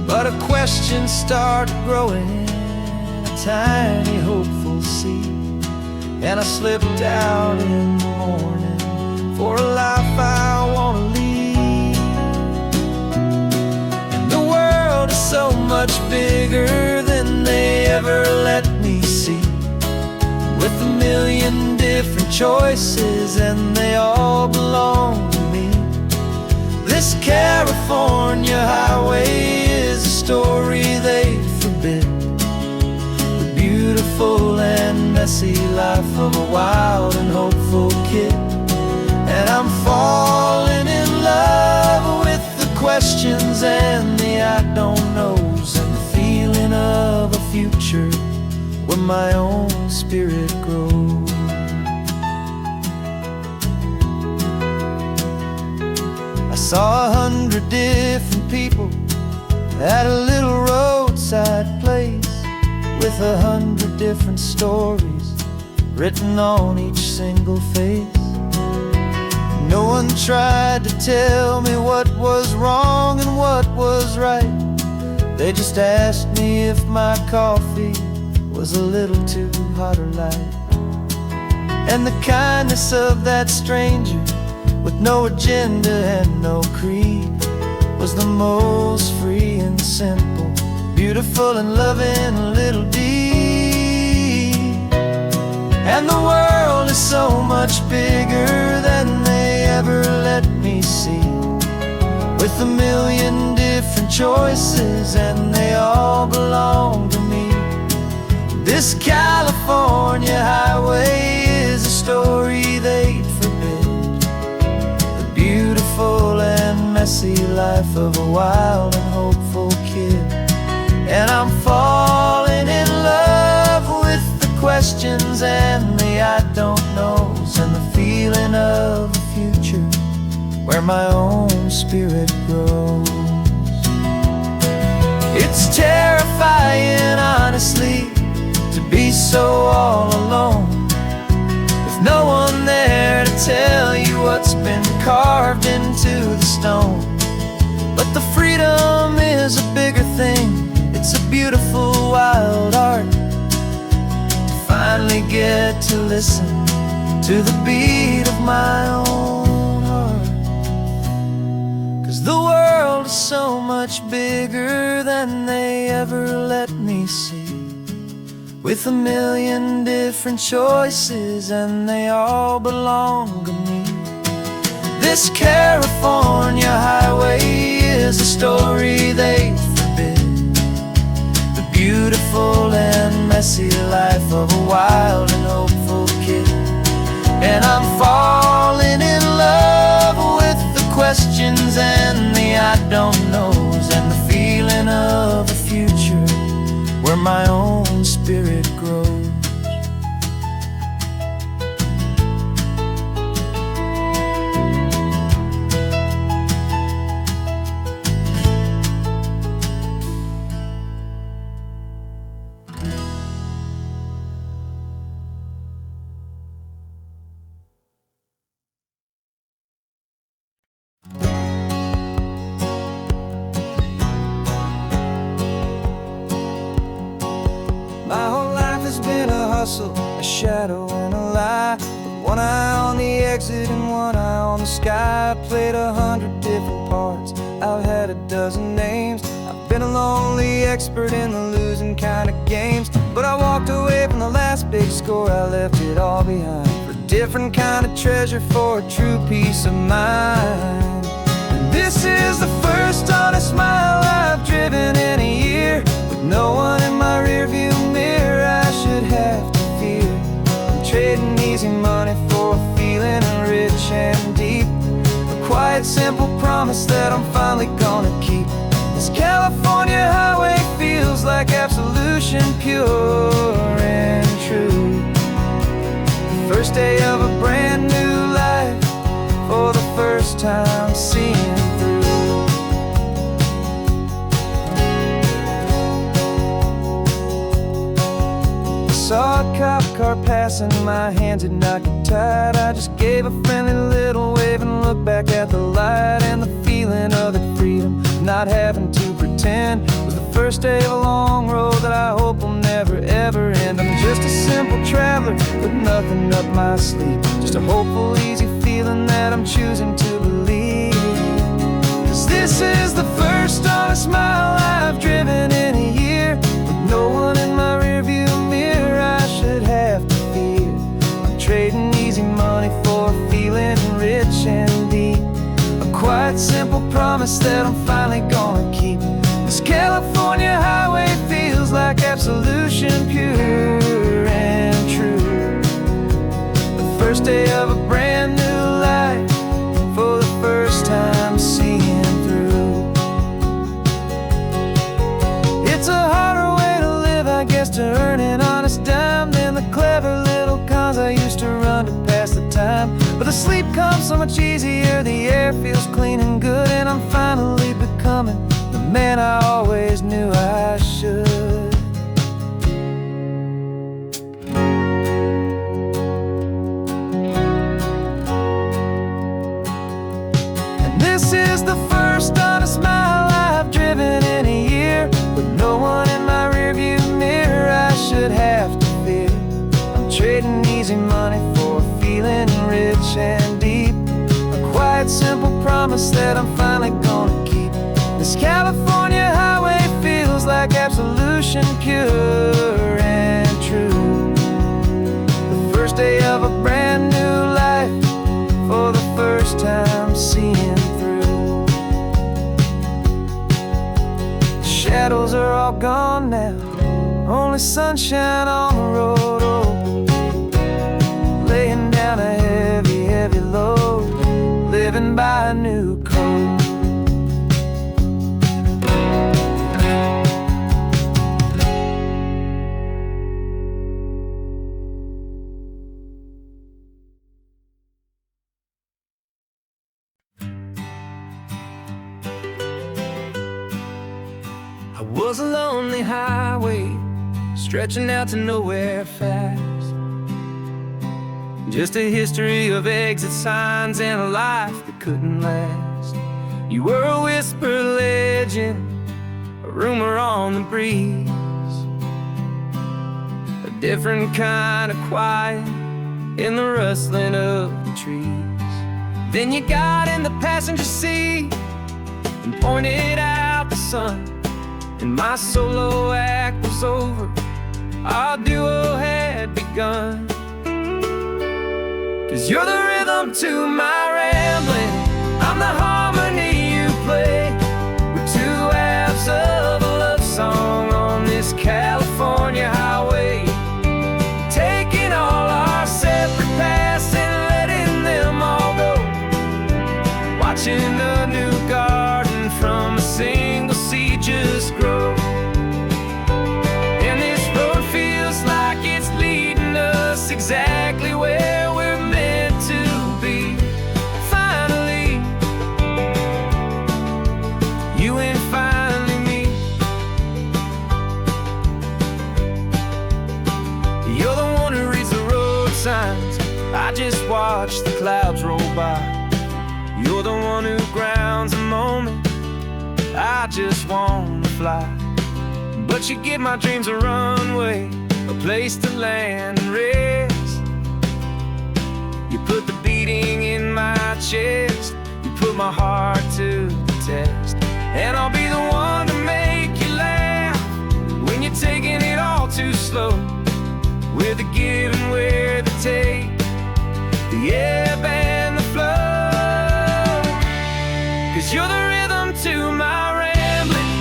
But a question started growing, a tiny hopeful seed, and I slipped out in the morning for a life I want to lead. And the world is so much bigger than they ever let me see, with a million different choices and they all belong to me. This California highway is a story they forbid, the beautiful and messy life of a wild and hopeful kid. And I'm falling in love with the questions and the I don't knows, and the feeling of a future where my own spirit grows. I saw 100 different people at a little roadside place, with 100 different stories written on each single face. No one tried to tell me what was wrong and what was right. They just asked me if my coffee was a little too hot or light. And the kindness of that stranger, with no agenda and no creed, was the most free and simple, beautiful and loving little deed. And the world is so much bigger than they ever let me see, with a million different choices and they all belong to me. This California highway is a story they'd forbid, the beautiful and messy life of a wild and hopeful kid. And I'm falling in love with the questions and the I don't knows, and the feeling of a future where my own spirit grows. It's terrifying, honestly, to be so all alone, with no one there to tell you what's been carved into the stone. But the freedom is a bigger thing, it's a beautiful wild art, to finally get to listen to the beat of my own heart. 'Cause the world is so much bigger than they ever let me see, with a million different choices and they all belong to me. This California highway is a story they forbid, the beautiful and messy life of a wild and hopeful kid. And I'm falling in love with the questions and the I don't knows, and the feeling of a future where my own spirit grows. My whole life has been a hustle, a shadow and a lie, with one eye on the exit and one eye on the sky. I played 100 different parts, I've had a dozen names. I've been a lonely expert in the losing kind of games, but I walked away from the last big score, I left it all behind, for a different kind of treasure, for a true peace of mind. And this is the first honest mile I've driven in a year, with no one in my rearview mirror I should have to fear. I'm trading easy money for a feeling rich and deep, a quiet simple promise that I'm finally gonna keep. This California highway feels like absolution, pure and day of a brand new life, for the first time seeing through. Saw a cop car passing, my hands had not got tied. I just gave a friendly little wave and looked back at the light. And the feeling of the freedom, not having to pretend, was the first day of a long road that I hope will never ever end. I'm just a simple traveler with nothing up my sleeve, just a hopeful, easy feeling that I'm choosing to believe. 'Cause this is the first honest mile I've driven in a year, with no one in my rearview mirror I should have to fear. I'm trading easy money for feeling rich and deep, a quiet, simple promise that I'm finally gonna keep. This California highway feels like absolution, pure and true. The first day of a brand new life, for the first time seeing through. It's a harder way to live, I guess, to earn an honest dime than the clever little cons I used to run to pass the time. But the sleep comes so much easier, the air feels clean and good, and I'm finally becoming the man I always knew I should. And this is the first honest mile I've driven in a year, with no one in my rearview mirror I should have to fear. I'm trading easy money for feeling rich and deep, a quiet, simple promise that I'm finally gonna keep. This California highway feels like absolution, pure and true. The first day of a brand new life, for the first time seeing through. The shadows are all gone now, only sunshine on the road. Oh, laying down a heavy, heavy load, living by a new code. I was a lonely highway, stretching out to nowhere fast. Just a history of exit signs and a life that couldn't last. You were a whisper legend, a rumor on the breeze, a different kind of quiet in the rustling of the trees. Then you got in the passenger seat and pointed out the sun, and my solo act was over, our duo had begun. 'Cause you're the rhythm to my rambling, I'm the harmony you play. We're two halves of a love song on this California highway, taking all our separate paths and letting them all go, watching the new garden from a single seed just grow. And this road feels like it's leading us exactly where we're meant to be. Finally, you and finally me. You're the one who reads the road signs, I just watch the clouds roll by. You're the one who grounds a moment, I just wanna fly. But you give my dreams a runway, a place to land and rest. You put the beating in my chest, you put my heart to the test. And I'll be the one to make you laugh when you're taking it all too slow. We're the give and we're the take, the ebb and the flow. 'Cause you're the rhythm to my rambling,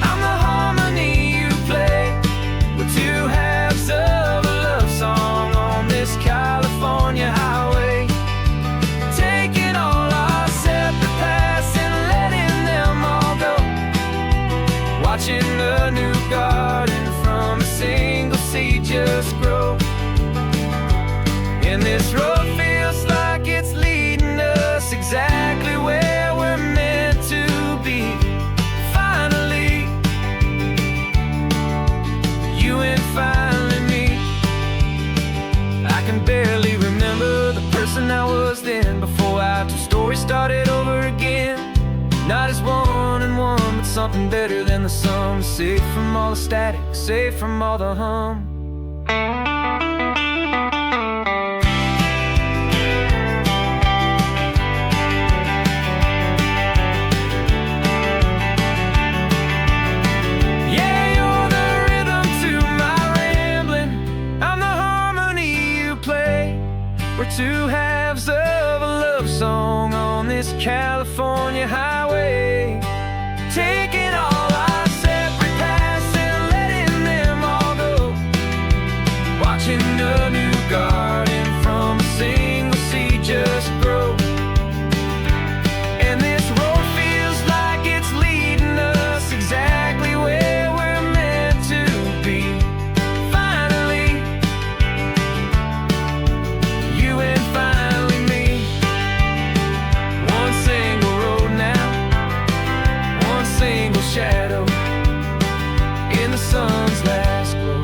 I'm the harmony you play. We're two halves of a love song on this California highway, taking all our separate paths and letting them all go, watching the new garden from a single seed just grow. In this this road feels like it's leading us exactly where we're meant to be. Finally, you and finally me. I can barely remember the person I was then, before our two stories started over again. Not as one and one, but something better than the sum. Safe from all the static, safe from all the hum. Yeah, you're the rhythm to my rambling. I'm the harmony you play. We're two halves of a love song on this California highway, taking all our separate paths and letting them all go, watching a new garden from a single seed just grow. And this road feels like it's leading us exactly where we're meant to be. Finally, you and finally me. One single road now, one single shadow in the sun's last glow.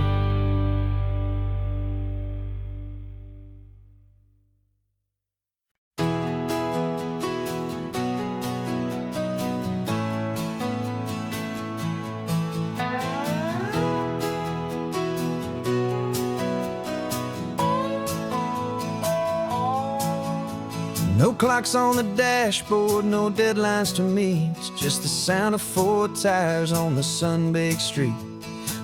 No clocks on the dashboard, no deadlines to meet. It's just the sound of 4 tires on the sun-baked street.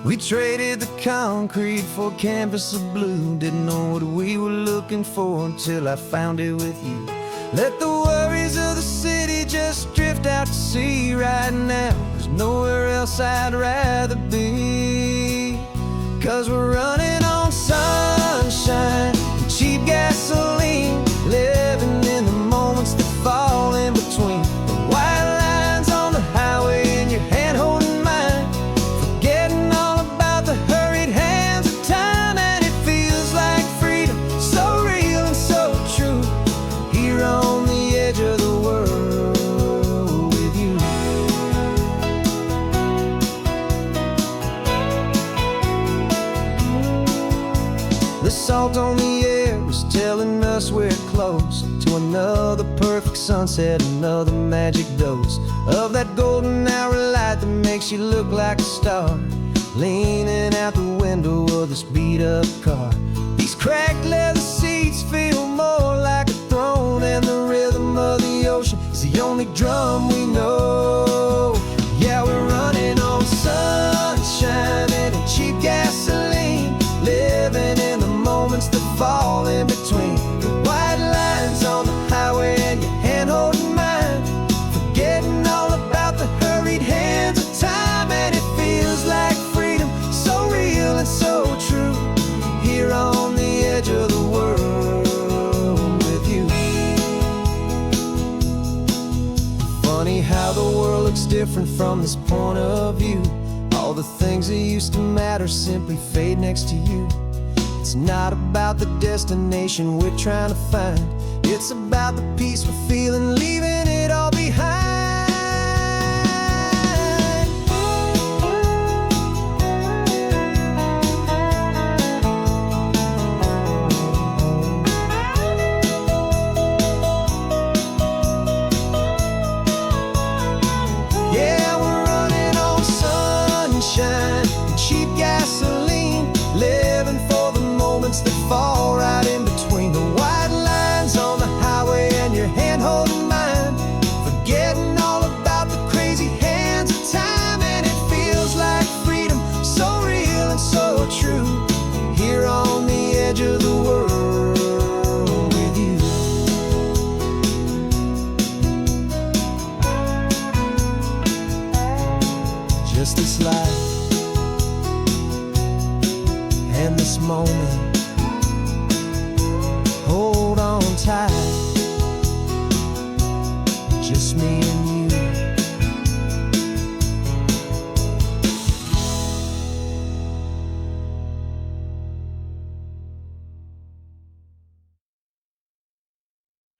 We traded the concrete for a canvas of blue. Didn't know what we were looking for until I found it with you. Let the worries of the city just drift out to sea right now. There's nowhere else I'd rather be. 'Cause we're running on sunshine and cheap gasoline, living in the moments that fall in between. The white lines on the highway and your hand holding mine, forgetting all about the hurried hands of time. And it feels like freedom, so real and so true, here on the edge of the world with you. The salt on the air is telling us we're close to another perfect sunset, another magic dose of that golden hour light that makes you look like a star, leaning out the window of this beat-up car. These cracked leather seats feel more like a throne, and the rhythm of the ocean is the only drum we know. Yeah, we're running on sunshine and cheap gasoline, living in the moments that fall in between. The white lines on the highway and your hand holding mine, forgetting all about the hurried hands of time. And it feels like freedom, so real and so true, here on the edge of the world with you. Funny how the world looks different from this point of view. All the things that used to matter simply fade next to you. It's not about the destination we're trying to find, it's about the peace we're feeling, leaving it all behind. Yeah, we're running on sunshine and cheap gasoline, living for the moments that fall right in between. The white lines on the highway and your hand holding mine, forgetting all about the crazy hands of time. And it feels like freedom, so real and so true, here on the edge of the world with you. Just this life and this moment